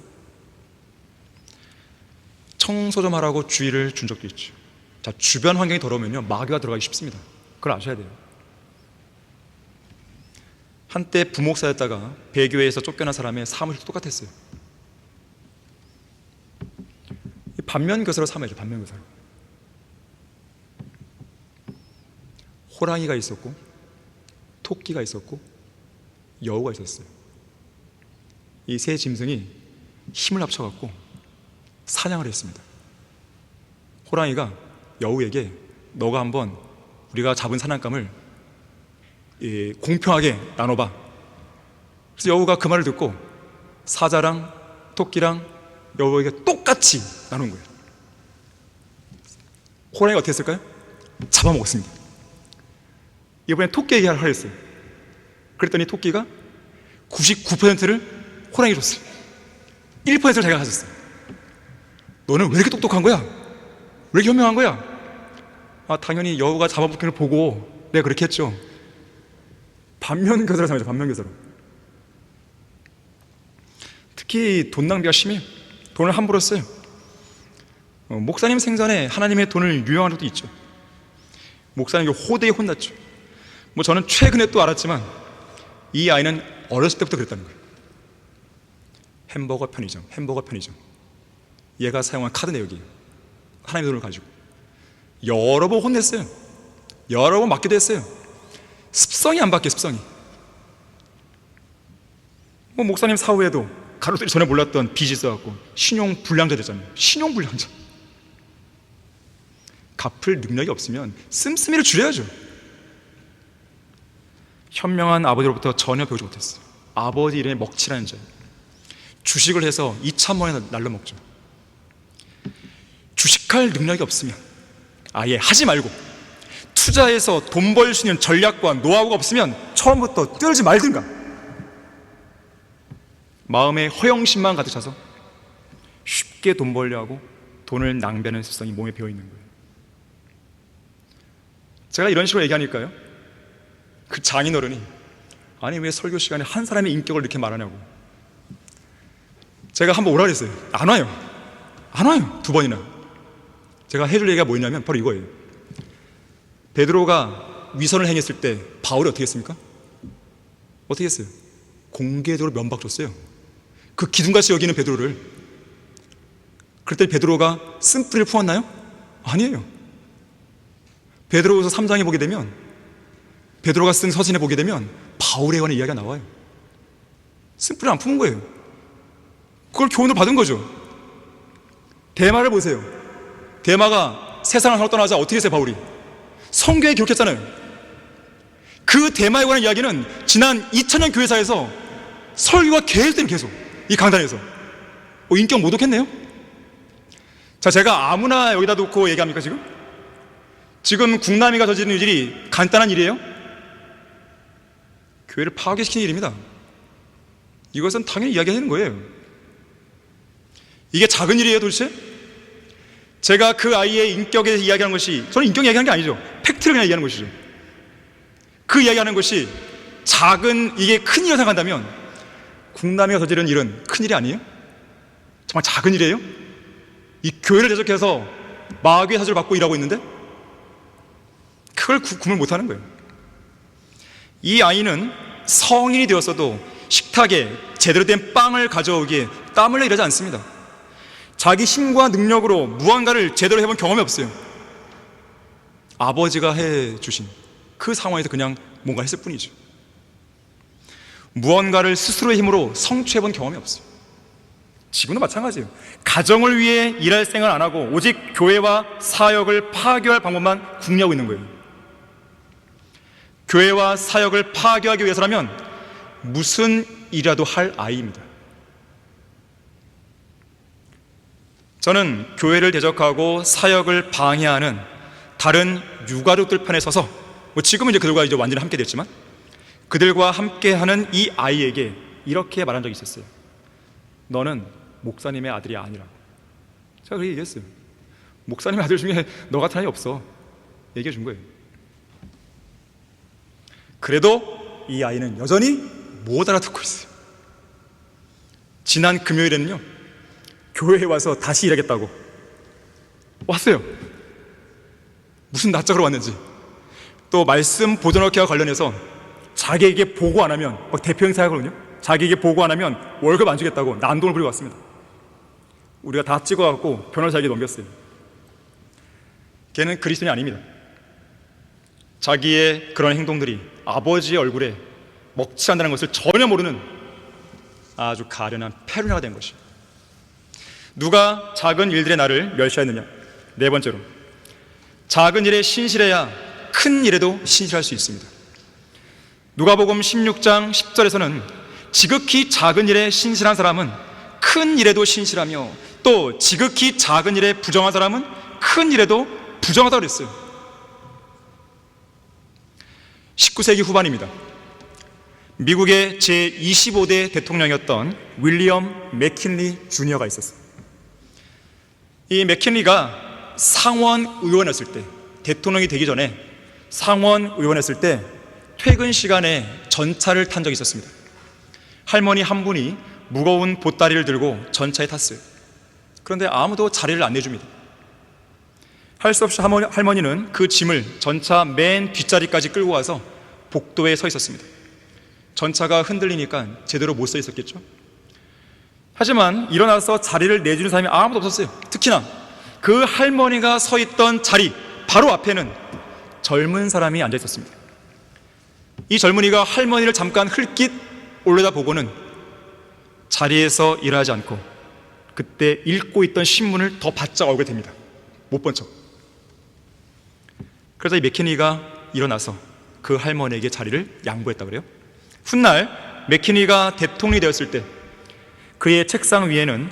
청소 좀 하라고 주의를 준 적도 있죠. 자, 주변 환경이 더러우면요 마귀가 들어가기 쉽습니다. 그걸 아셔야 돼요. 한때 부목사였다가 배교회에서 쫓겨난 사람의 사무실도 똑같았어요. 반면교사로 삼아야죠. 반면교사로. 호랑이가 있었고 토끼가 있었고 여우가 있었어요. 이 세 짐승이 힘을 합쳐갖고 사냥을 했습니다. 호랑이가 여우에게 너가 한번 우리가 잡은 사냥감을 공평하게 나눠봐. 그래서 여우가 그 말을 듣고 사자랑 토끼랑 여우에게 똑같이 나눈 거예요. 호랑이가 어떻게 했을까요? 잡아먹었습니다. 이번에 토끼 얘기를 하려 했어요. 그랬더니 토끼가 99%를 호랑이에 줬어요. 1%를 자기가 가졌어요. 너는 왜 이렇게 똑똑한 거야? 왜 이렇게 현명한 거야? 아, 당연히 여우가 잡아먹힌 걸 보고 내가 그렇게 했죠. 반면교사로 삼아야죠. 반면교사로. 특히 돈 낭비가 심해요. 돈을 함부로 써요. 목사님 생전에 하나님의 돈을 유용한 적도 있죠. 목사님께 호되게 혼났죠. 저는 최근에 또 알았지만 이 아이는 어렸을 때부터 그랬다는 거예요. 햄버거 편의점. 얘가 사용한 카드 내역이에요. 하나님의 돈을 가지고 여러 번 혼냈어요. 여러 번 맞기도 했어요. 습성이 안 바뀌어요. 습성이. 목사님 사후에도 가로들이 전에 몰랐던 빚이 있어갖고 신용불량자 됐잖아요. 신용불량자. 갚을 능력이 없으면 씀씀이를 줄여야죠. 현명한 아버지로부터 전혀 배우지 못했어요. 아버지 이름에 먹칠하는 자예요. 주식을 해서 2,000만 원에 날려 먹죠. 주식할 능력이 없으면 아예 하지 말고, 투자해서 돈 벌 수 있는 전략과 노하우가 없으면 처음부터 뛰어들지 말든가. 마음에 허영심만 가득 차서 쉽게 돈 벌려 하고 돈을 낭비하는 습성이 몸에 배어 있는 거예요. 제가 이런 식으로 얘기하니까요, 그 장인어른이 아니 왜 설교 시간에 한 사람의 인격을 이렇게 말하냐고. 제가 한번 오라 그랬어요. 안 와요. 2번이나. 제가 해줄 얘기가 뭐였냐면 바로 이거예요. 베드로가 위선을 행했을 때 바울이 어떻게 했습니까? 어떻게 했어요? 공개적으로 면박 줬어요. 그 기둥같이 여기는 베드로를. 그랬더니 베드로가 쓴뿌리를 품었나요? 아니에요. 베드로후서 3장에 보게 되면, 베드로가 쓴 서신에 보게 되면 바울에 관한 이야기가 나와요. 쓴뿌리를 안 품은 거예요. 그걸 교훈을 받은 거죠. 데마를 보세요. 데마가 세상을 하러 떠나자 어떻게 했어요? 바울이 성경에 기록했잖아요. 그 데마에 관한 이야기는 지난 2000년 교회사에서 설교가 계속 이 강단에서 인격 모독했네요. 자, 제가 아무나 여기다 놓고 얘기합니까? 지금 국남이가 저지른 일이 간단한 일이에요? 교회를 파괴시키는 일입니다. 이것은 당연히 이야기하는 거예요. 이게 작은 일이에요 도대체? 제가 그 아이의 인격에 대해서 이야기하는 것이, 저는 인격 이야기하는 게 아니죠. 팩트를 그냥 얘기하는 것이죠. 그 이야기하는 것이 작은, 이게 큰 일이라고 생각한다면 국남이가 저지른 일은 큰 일이 아니에요? 정말 작은 일이에요? 이 교회를 대적해서 마귀의 사주를 받고 일하고 있는데 그걸 구분을 못하는 거예요. 이 아이는 성인이 되었어도 식탁에 제대로 된 빵을 가져오기에 땀을 내고 이러지 않습니다. 자기 힘과 능력으로 무언가를 제대로 해본 경험이 없어요. 아버지가 해주신 그 상황에서 그냥 뭔가 했을 뿐이죠. 무언가를 스스로의 힘으로 성취해본 경험이 없어요. 지금도 마찬가지예요. 가정을 위해 일할 생각을 안 하고 오직 교회와 사역을 파괴할 방법만 궁리하고 있는 거예요. 교회와 사역을 파괴하기 위해서라면 무슨 일이라도 할 아이입니다. 저는 교회를 대적하고 사역을 방해하는 다른 유가족들 편에 서서, 지금은 그들과 완전히 함께 됐지만 그들과 함께하는 이 아이에게 이렇게 말한 적이 있었어요. 너는 목사님의 아들이 아니라고. 제가 그렇게 얘기했어요. 목사님의 아들 중에 너 같은 아이 없어. 얘기해 준 거예요. 그래도 이 아이는 여전히 못 알아듣고 있어요. 지난 금요일에는요, 교회에 와서 다시 일하겠다고 왔어요. 무슨 낯짝으로 왔는지. 또 말씀 보존학회와 관련해서 자기에게 보고 안 하면, 대표 행사하거든요. 자기에게 보고 안 하면 월급 안 주겠다고 난동을 부리고 왔습니다. 우리가 다 찍어갖고 변호사에게 넘겼어요. 걔는 그리스도인이 아닙니다. 자기의 그런 행동들이 아버지의 얼굴에 먹칠한다는 것을 전혀 모르는 아주 가련한 페루냐가 된 것이죠. 누가 작은 일들의 나를 멸시하느냐? 네 번째로, 작은 일에 신실해야 큰 일에도 신실할 수 있습니다. 누가복음 16장 10절에서는 지극히 작은 일에 신실한 사람은 큰 일에도 신실하며, 또 지극히 작은 일에 부정한 사람은 큰 일에도 부정하다고 그랬어요. 19세기 후반입니다. 미국의 제25대 대통령이었던 윌리엄 맥킨리 주니어가 있었어요. 이 맥킨리가 상원 의원이었을 때, 대통령이 되기 전에 상원 의원이었을 때 퇴근 시간에 전차를 탄 적이 있었습니다. 할머니 한 분이 무거운 보따리를 들고 전차에 탔어요. 그런데 아무도 자리를 안 내줍니다. 할 수 없이 할머니는 그 짐을 전차 맨 뒷자리까지 끌고 와서 복도에 서 있었습니다. 전차가 흔들리니까 제대로 못 서 있었겠죠. 하지만 일어나서 자리를 내주는 사람이 아무도 없었어요. 특히나 그 할머니가 서 있던 자리 바로 앞에는 젊은 사람이 앉아 있었습니다. 이 젊은이가 할머니를 잠깐 흘낏 올려다보고는 자리에서 일어나지 않고 그때 읽고 있던 신문을 더 바짝 얼게 됩니다. 못 본 척. 그래서 이 맥키니가 일어나서 그 할머니에게 자리를 양보했다고 그래요. 훗날 맥키니가 대통령이 되었을 때 그의 책상 위에는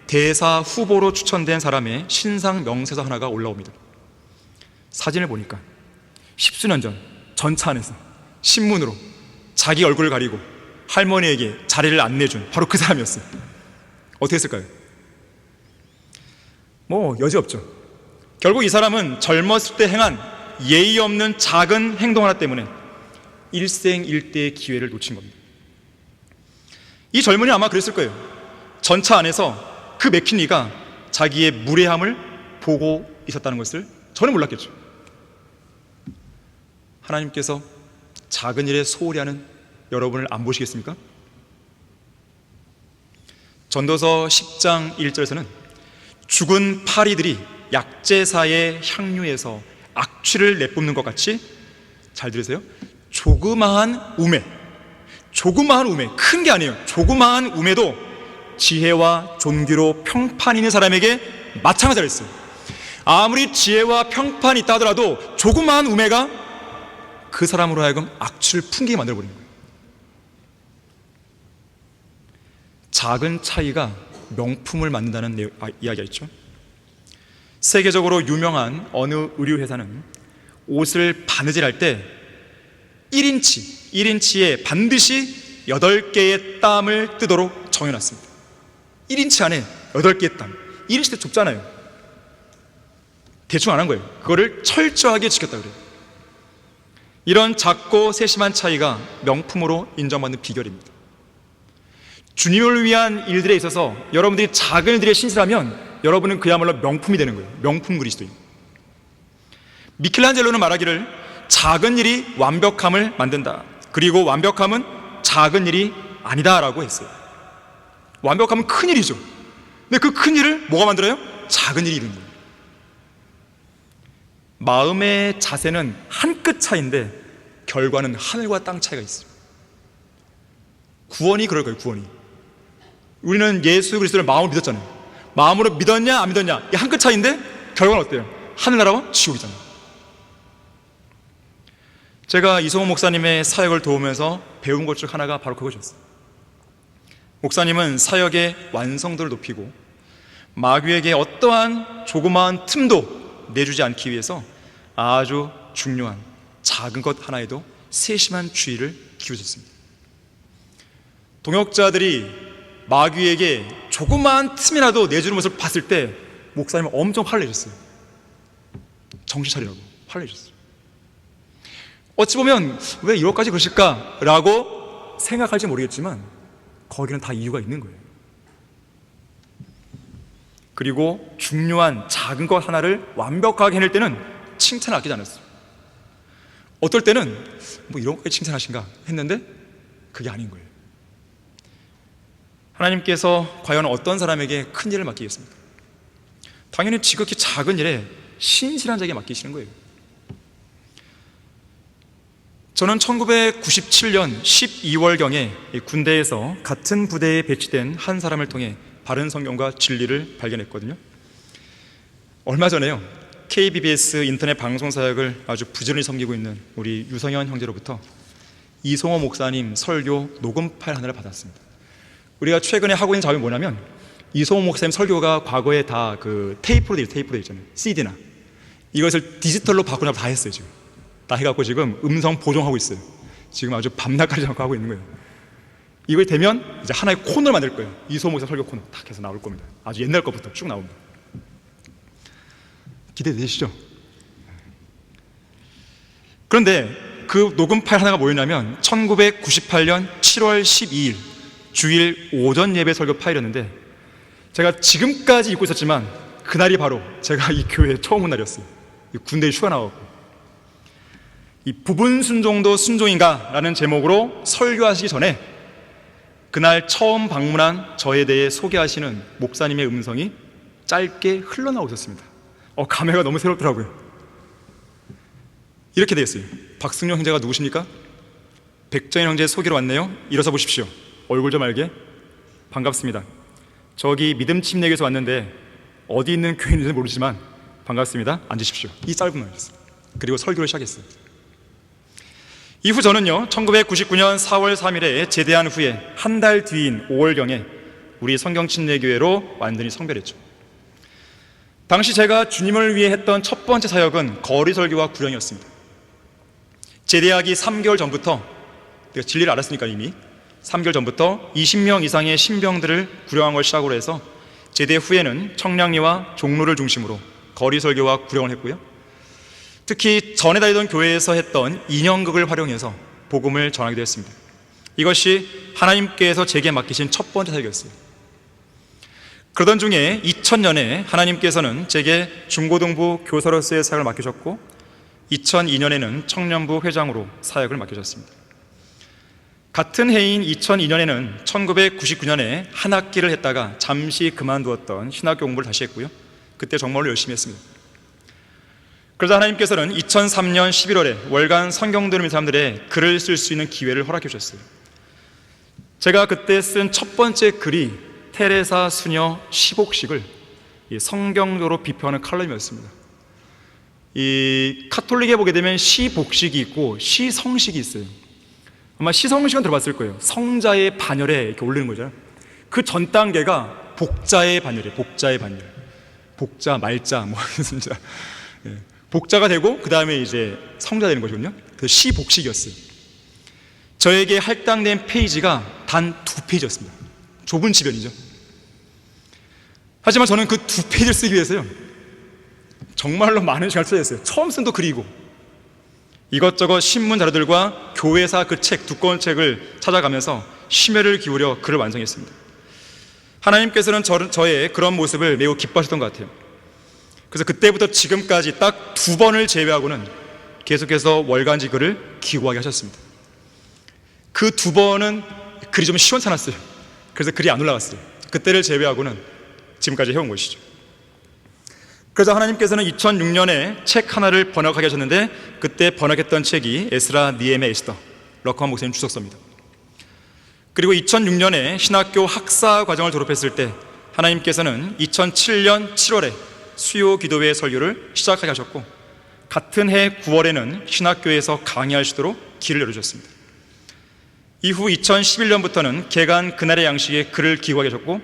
대사 후보로 추천된 사람의 신상 명세서 하나가 올라옵니다. 사진을 보니까 십수년 전 전차 안에서 신문으로 자기 얼굴을 가리고 할머니에게 자리를 안내준 바로 그 사람이었어요. 어떻게 했을까요? 여지없죠. 결국 이 사람은 젊었을 때 행한 예의 없는 작은 행동 하나 때문에 일생일대의 기회를 놓친 겁니다. 이 젊은이는 아마 그랬을 거예요. 전차 안에서 그 맥키니가 자기의 무례함을 보고 있었다는 것을 전혀 몰랐겠죠. 하나님께서 작은 일에 소홀히 하는 여러분을 안 보시겠습니까? 전도서 10장 1절에서는 죽은 파리들이 약제사의 향유에서 악취를 내뿜는 것 같이, 잘 들으세요, 조그마한 우매, 큰 게 아니에요. 조그마한 우매도 지혜와 존귀로 평판이 있는 사람에게 마찬가지라 했어요. 아무리 지혜와 평판이 있다 하더라도 조그마한 우매가 그 사람으로 하여금 악취를 풍기게 만들어버리는 거예요. 작은 차이가 명품을 만든다는 이야기가 있죠. 세계적으로 유명한 어느 의류회사는 옷을 바느질할 때 1인치에 반드시 8개의 땀을 뜨도록 정해놨습니다. 1인치 안에 8개의 땀. 1인치 때 좁잖아요. 대충 안 한 거예요. 그거를 철저하게 지켰다 그래요. 이런 작고 세심한 차이가 명품으로 인정받는 비결입니다. 주님을 위한 일들에 있어서 여러분들이 작은 일들에 신실하면 여러분은 그야말로 명품이 되는 거예요. 명품 그리스도인. 미켈란젤로는 말하기를 작은 일이 완벽함을 만든다. 그리고 완벽함은 작은 일이 아니다 라고 했어요. 완벽함은 큰 일이죠. 근데 그 큰 일을 뭐가 만들어요? 작은 일이 이루는 거예요. 마음의 자세는 한 끗 차이인데 결과는 하늘과 땅 차이가 있어요. 구원이 그럴 거예요. 구원이. 우리는 예수 그리스도를 마음으로 믿었잖아요. 마음으로 믿었냐 안 믿었냐, 이 한 끗 차이인데 결과는 어때요? 하늘나라와 지옥이잖아요. 제가 이성호 목사님의 사역을 도우면서 배운 것 중 하나가 바로 그것이었어요. 목사님은 사역의 완성도를 높이고 마귀에게 어떠한 조그마한 틈도 내주지 않기 위해서 아주 중요한 작은 것 하나에도 세심한 주의를 기울였습니다. 동역자들이 마귀에게 조그마한 틈이라도 내주는 것을 봤을 때 목사님은 엄청 화를 내셨어요. 정신 차리라고 화를 내셨어요. 어찌 보면 왜 이것까지 그러실까라고 생각할지 모르겠지만 거기는 다 이유가 있는 거예요. 그리고 중요한 작은 것 하나를 완벽하게 해낼 때는 칭찬을 아끼지 않았어요. 어떨 때는 이런 것까지 칭찬하신가 했는데 그게 아닌 거예요. 하나님께서 과연 어떤 사람에게 큰 일을 맡기겠습니까? 당연히 지극히 작은 일에 신실한 자에게 맡기시는 거예요. 저는 1997년 12월경에 군대에서 같은 부대에 배치된 한 사람을 통해 바른 성경과 진리를 발견했거든요. 얼마 전에요, KBBS 인터넷 방송 사역을 아주 부지런히 섬기고 있는 우리 유성현 형제로부터 이성호 목사님 설교 녹음 파일 하나를 받았습니다. 우리가 최근에 하고 있는 작업이 뭐냐면, 이성호 목사님 설교가 과거에 다 그 테이프로 돼 있잖아요. CD나 이것을 디지털로 바꾸려고 다 했어요. 지금 다 해갖고 지금 음성 보정하고 있어요. 지금 아주 밤낮까지 하고 있는 거예요. 이걸 되면 이제 하나의 코너를 만들 거예요. 이성호 목사 설교 코너 딱 해서 나올 겁니다. 아주 옛날 것부터 쭉 나옵니다. 기대되시죠? 그런데 그 녹음 파일 하나가 뭐였냐면 1998년 7월 12일 주일 오전 예배 설교 파일이었는데 제가 지금까지 잊고 있었지만 그날이 바로 제가 이 교회에 처음 온 날이었어요. 군대에 휴가 나가고. 이 부분 순종도 순종인가? 라는 제목으로 설교하시기 전에 그날 처음 방문한 저에 대해 소개하시는 목사님의 음성이 짧게 흘러나오고 있었습니다. 감회가 너무 새롭더라고요. 이렇게 되었어요. 박승용 형제가 누구십니까? 백정현 형제 소개로 왔네요. 일어서 보십시오. 얼굴 좀 알게. 반갑습니다. 저기 믿음침례교에서 왔는데 어디 있는 교회인지는 모르지만 반갑습니다. 앉으십시오. 이 짧은 말이었어요. 그리고 설교를 시작했어요. 이후 저는요 1999년 4월 3일에 제대한 후에 한 달 뒤인 5월경에 우리 성경침례교회로 완전히 성별했죠. 당시 제가 주님을 위해 했던 첫 번째 사역은 거리 설교와 구령이었습니다. 제대하기 3개월 전부터, 내가 진리를 알았으니까 이미 3개월 전부터 20명 이상의 신병들을 구령한 걸 시작으로 해서 제대 후에는 청량리와 종로를 중심으로 거리 설교와 구령을 했고요. 특히 전에 다니던 교회에서 했던 인형극을 활용해서 복음을 전하기도 했습니다. 이것이 하나님께서 제게 맡기신 첫 번째 사역이었어요. 그러던 중에 2000년에 하나님께서는 제게 중고등부 교사로서의 사역을 맡기셨고 2002년에는 청년부 회장으로 사역을 맡기셨습니다. 같은 해인 2002년에는 1999년에 한 학기를 했다가 잠시 그만두었던 신학교 공부를 다시 했고요. 그때 정말로 열심히 했습니다. 그러자 하나님께서는 2003년 11월에 월간 성경 들으는 사람들의 글을 쓸 수 있는 기회를 허락해 주셨어요. 제가 그때 쓴 첫 번째 글이 테레사 수녀 시복식을 성경적으로 비평하는 칼럼이었습니다. 이 카톨릭에 보게 되면 시복식이 있고 시성식이 있어요. 아마 시성식은 들어봤을 거예요. 성자의 반열에 이렇게 올리는 거잖아요. 그 전 단계가 복자의 반열이에요. 복자의 반열. 복자, 말자, 뭐 진짜. 복자가 되고 그 다음에 이제 성자 되는 거거든요. 그 시복식이었어요. 저에게 할당된 페이지가 단 2페이지였습니다. 좁은 지변이죠. 하지만 저는 그 2페이지를 쓰기 위해서요 정말로 많은 시간을 써야 했어요. 처음 쓴 도 글이고 이것저것 신문 자료들과 교회사 그 책, 두꺼운 책을 찾아가면서 심혈을 기울여 글을 완성했습니다. 하나님께서는 저의 그런 모습을 매우 기뻐하셨던 것 같아요. 그래서 그때부터 지금까지 딱 2번을 제외하고는 계속해서 월간지 글을 기고하게 하셨습니다. 그 2번은 글이 좀 시원찮았어요. 그래서 글이 안 올라갔어요. 그때를 제외하고는 지금까지 해온 것이죠. 그래서 하나님께서는 2006년에 책 하나를 번역하게 하셨는데 그때 번역했던 책이 에스라, 니에미야, 에스더, 러커만 목사님 주석서입니다. 그리고 2006년에 신학교 학사 과정을 졸업했을 때 하나님께서는 2007년 7월에 수요 기도회 설교를 시작하게 하셨고 같은 해 9월에는 신학교에서 강의할 수도로 길을 열어주셨습니다. 이후 2011년부터는 개간 그날의 양식에 글을 기고하게 하셨고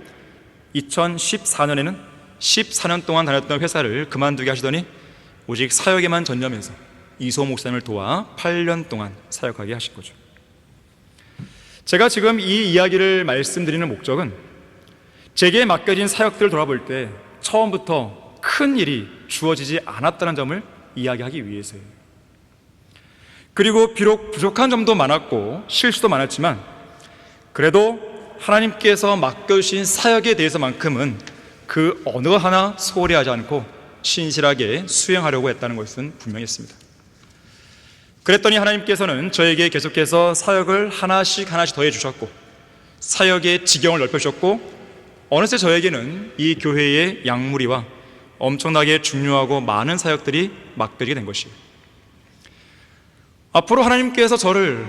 2014년에는 14년 동안 다녔던 회사를 그만두게 하시더니 오직 사역에만 전념해서 이소 목사님을 도와 8년 동안 사역하게 하신 거죠. 제가 지금 이 이야기를 말씀드리는 목적은 제게 맡겨진 사역들을 돌아볼 때 처음부터 큰 일이 주어지지 않았다는 점을 이야기하기 위해서예요. 그리고 비록 부족한 점도 많았고 실수도 많았지만 그래도 하나님께서 맡겨주신 사역에 대해서만큼은 그 어느 하나 소홀히 하지 않고 신실하게 수행하려고 했다는 것은 분명했습니다. 그랬더니 하나님께서는 저에게 계속해서 사역을 하나씩 더해 주셨고 사역의 지경을 넓혀주셨고 어느새 저에게는 이 교회의 양무리와 엄청나게 중요하고 많은 사역들이 맡겨지게 된 것이에요. 앞으로 하나님께서 저를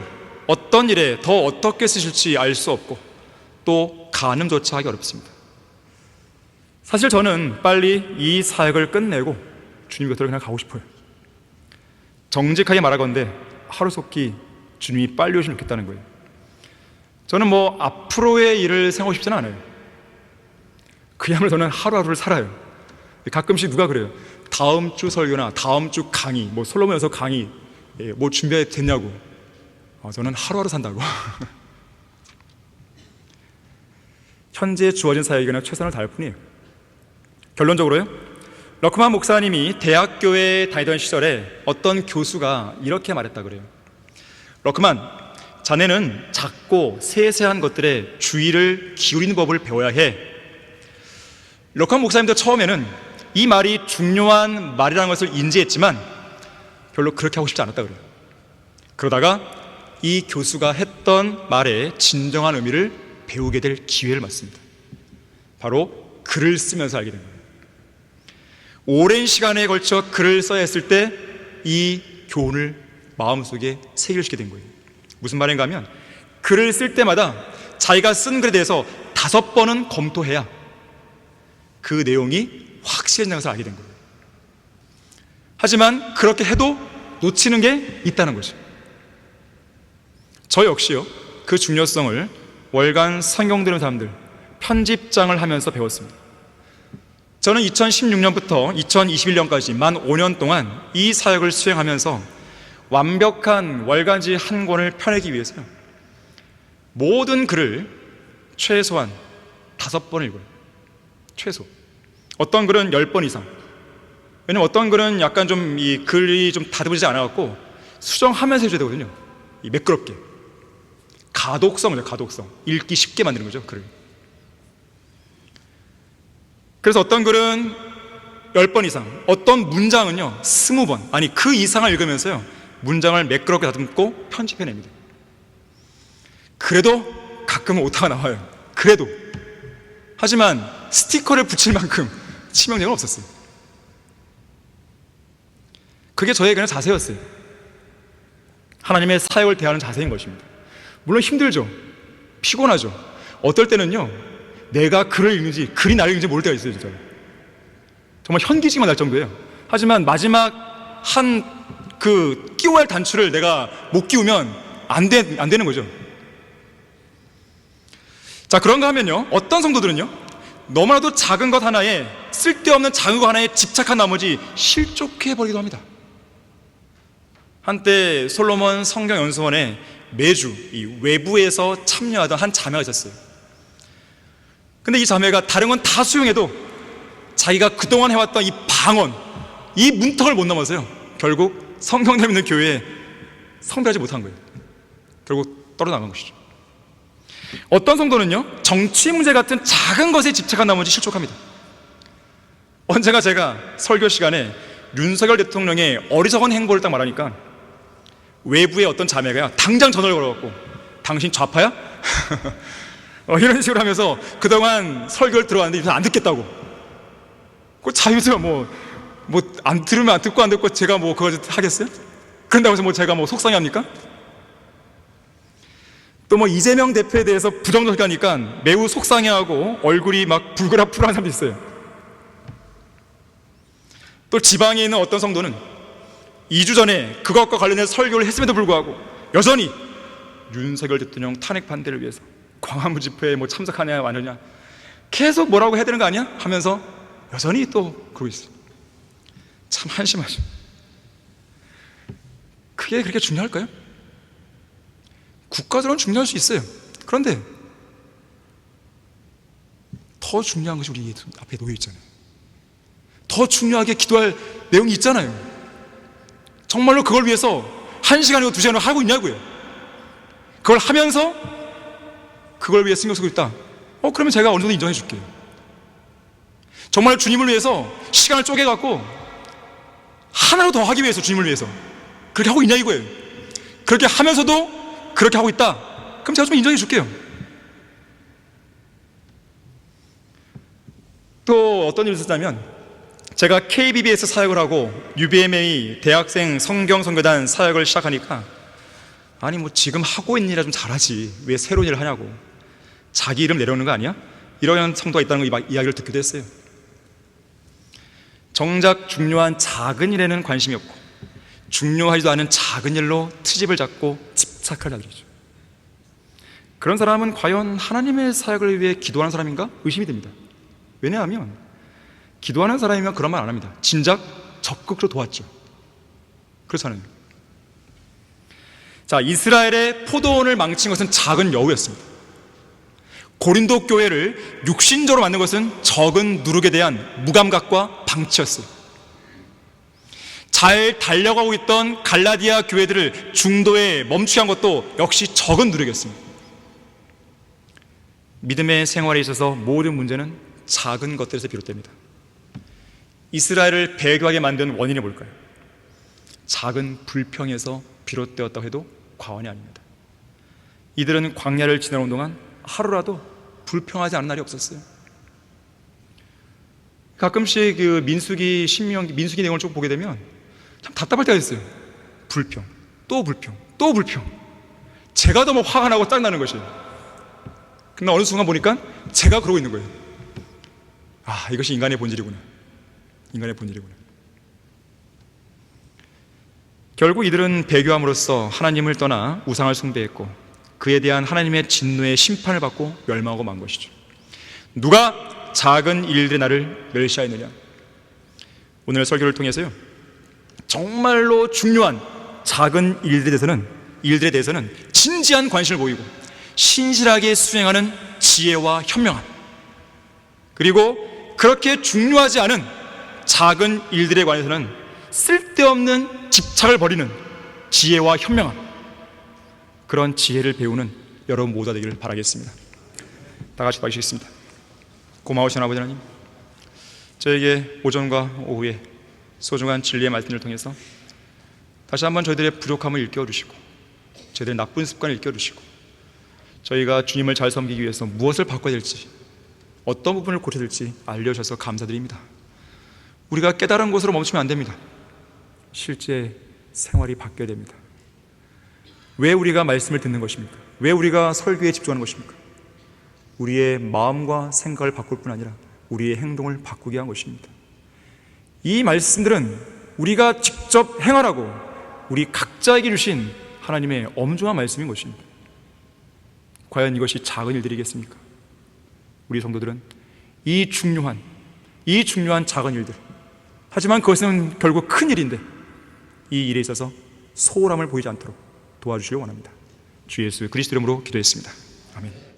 어떤 일에 더 어떻게 쓰실지 알 수 없고 또 가늠조차 하기 어렵습니다. 사실 저는 빨리 이 사역을 끝내고 주님 곁으로 그냥 가고 싶어요. 정직하게 말하건대 하루속히 주님이 빨리 오시면 좋겠다는 거예요. 저는 뭐 앞으로의 일을 생각하고 싶지는 않아요. 그야말로 저는 하루하루를 살아요. 가끔씩 누가 그래요. 다음 주 설교나 다음 주 강의, 뭐 솔로몬 연서 강의 뭐 준비됐냐고. 저는 하루하루 산다고. 현재 주어진 사역에는 최선을 다할 뿐이에요. 결론적으로요, 러크만 목사님이 대학교에 다니던 시절에 어떤 교수가 이렇게 말했다 그래요. 러크만, 자네는 작고 세세한 것들에 주의를 기울이는 법을 배워야 해. 럭한 목사님도 처음에는 이 말이 중요한 말이라는 것을 인지했지만 별로 그렇게 하고 싶지 않았다 그래요. 그러다가 이 교수가 했던 말의 진정한 의미를 배우게 될 기회를 맞습니다. 바로 글을 쓰면서 알게 된 거예요. 오랜 시간에 걸쳐 글을 써야 했을 때 이 교훈을 마음속에 새기시게 된 거예요. 무슨 말인가 하면 글을 쓸 때마다 자기가 쓴 글에 대해서 5번은 검토해야 그 내용이 확실해진다는 것을 알게 된 거예요. 하지만 그렇게 해도 놓치는 게 있다는 거죠. 저 역시요, 그 중요성을 월간 성경 들은 사람들 편집장을 하면서 배웠습니다. 저는 2016년부터 2021년까지 만 5년 동안 이 사역을 수행하면서 완벽한 월간지 한 권을 펴내기 위해서요, 모든 글을 최소한 5번을 읽어요. 최소. 어떤 글은 10번 이상. 왜냐면 어떤 글은 약간 좀 이 글이 좀 다듬어지지 않아갖고 수정하면서 해줘야 되거든요. 이 매끄럽게. 가독성이죠, 가독성. 읽기 쉽게 만드는 거죠, 글을. 그래서 어떤 글은 10번 이상, 어떤 문장은요 20번, 아니 그 이상을 읽으면서요 문장을 매끄럽게 다듬고 편집해냅니다. 그래도 가끔은 오타가 나와요. 그래도. 하지만 스티커를 붙일 만큼 치명적은 없었어요. 그게 저의 그냥 자세였어요. 하나님의 사역을 대하는 자세인 것입니다. 물론 힘들죠. 피곤하죠. 어떨 때는요 내가 글을 읽는지 글이 나를 읽는지 모를 때가 있어요. 진짜 정말 현기증만 날 정도예요. 하지만 마지막 한 그 끼워야 할 단추를 내가 못 끼우면 안 되는 거죠. 자, 그런가 하면요 어떤 성도들은요 너무나도 작은 것 하나에, 쓸데없는 작은 것 하나에 집착한 나머지 실족해버리기도 합니다. 한때 솔로몬 성경연수원에 매주 이 외부에서 참여하던 한 자매가 있었어요. 근데 이 자매가 다른 건 다 수용해도 자기가 그동안 해왔던 이 방언, 이 문턱을 못 넘어서요 결국 성경님 있는 교회에 성배하지 못한 거예요. 결국 떨어나간 것이죠. 어떤 성도는요 정치 문제 같은 작은 것에 집착한 나머지 실족합니다. 언젠가 제가 설교 시간에 윤석열 대통령의 어리석은 행보를 딱 말하니까 외부의 어떤 자매가요 당장 전화를 걸어갖고 당신 좌파야? 이런 식으로 하면서 그동안 설교를 들어왔는데 이제 안 듣겠다고. 그 자유죠. 안 들으면 안 듣고 안 듣고 제가 그거 하겠어요? 그런다고 해서 제가 속상해 합니까? 또 이재명 대표에 대해서 부정적이게 하니까 매우 속상해하고 얼굴이 막 불그락불그락한 사람도 있어요. 또 지방에 있는 어떤 성도는 2주 전에 그것과 관련해서 설교를 했음에도 불구하고 여전히 윤석열 대통령 탄핵 반대를 위해서 광화문 집회에 참석하냐 마느냐 계속 뭐라고 해야 되는 거 아니야? 하면서 여전히 또 그러고 있어요. 참 한심하죠. 그게 그렇게 중요할까요? 국가적으로는 중요할 수 있어요. 그런데 더 중요한 것이 우리 앞에 놓여 있잖아요. 더 중요하게 기도할 내용이 있잖아요. 정말로 그걸 위해서 1시간이고 2시간을 하고 있냐고요. 그걸 하면서 그걸 위해 신경 쓰고 있다. 그러면 제가 어느 정도 인정해 줄게요. 정말 주님을 위해서 시간을 쪼개갖고 하나로 더 하기 위해서, 주님을 위해서 그렇게 하고 있냐 이거예요. 그렇게 하면서도 그렇게 하고 있다. 그럼 제가 좀 인정해 줄게요. 또 어떤 일이 있었냐면, 제가 KBBS 사역을 하고 UBMA 대학생 성경선교단 사역을 시작하니까 아니 지금 하고 있는 일이라 좀 잘하지 왜 새로운 일을 하냐고, 자기 이름 내려오는 거 아니야? 이런 성도가 있다는 거 이야기를 듣기도 했어요. 정작 중요한 작은 일에는 관심이 없고 중요하지도 않은 작은 일로 트집을 잡고 집착할 자들이죠. 그런 사람은 과연 하나님의 사역을 위해 기도하는 사람인가? 의심이 됩니다. 왜냐하면 기도하는 사람이면 그런 말 안 합니다. 진작 적극적으로 도왔죠. 그렇잖아요. 자, 이스라엘의 포도원을 망친 것은 작은 여우였습니다. 고린도 교회를 육신적으로 만든 것은 적은 누룩에 대한 무감각과 방치였어요. 잘 달려가고 있던 갈라디아 교회들을 중도에 멈추게 한 것도 역시 적은 누력이었습니다. 믿음의 생활에 있어서 모든 문제는 작은 것들에서 비롯됩니다. 이스라엘을 배교하게 만든 원인이 뭘까요? 작은 불평에서 비롯되었다고 해도 과언이 아닙니다. 이들은 광야를 지나오는 동안 하루라도 불평하지 않은 날이 없었어요. 가끔씩 그 민수기 내용을 쭉 보게 되면 참 답답할 때가 있어요. 불평, 또 불평, 또 불평. 제가 너무 화가 나고 짜증나는 것이에요. 근데 어느 순간 보니까 제가 그러고 있는 거예요. 아, 이것이 인간의 본질이구나. 인간의 본질이구나. 결국 이들은 배교함으로써 하나님을 떠나 우상을 숭배했고 그에 대한 하나님의 진노의 심판을 받고 멸망하고 만 것이죠. 누가 작은 일들의 나를 멸시하였느냐. 오늘 설교를 통해서요, 정말로 중요한 작은 일들에 대해서는 진지한 관심을 보이고 신실하게 수행하는 지혜와 현명함, 그리고 그렇게 중요하지 않은 작은 일들에 관해서는 쓸데없는 집착을 버리는 지혜와 현명함, 그런 지혜를 배우는 여러분 모두가 되기를 바라겠습니다. 다 같이 기도하시겠습니다. 고마우신 아버지 하나님, 저에게 오전과 오후에 소중한 진리의 말씀을 통해서 다시 한번 저희들의 부족함을 일깨워주시고 저희들의 나쁜 습관을 일깨워주시고 저희가 주님을 잘 섬기기 위해서 무엇을 바꿔야 될지, 어떤 부분을 고쳐야 될지 알려주셔서 감사드립니다. 우리가 깨달은 곳으로 멈추면 안 됩니다. 실제 생활이 바뀌어야 됩니다. 왜 우리가 말씀을 듣는 것입니까? 왜 우리가 설교에 집중하는 것입니까? 우리의 마음과 생각을 바꿀 뿐 아니라 우리의 행동을 바꾸게 한 것입니다. 이 말씀들은 우리가 직접 행하라고 우리 각자에게 주신 하나님의 엄중한 말씀인 것입니다. 과연 이것이 작은 일들이겠습니까? 우리 성도들은 이 중요한 작은 일들, 하지만 그것은 결국 큰 일인데 이 일에 있어서 소홀함을 보이지 않도록 도와주시길 원합니다. 주 예수 그리스도 이름으로 기도했습니다. 아멘.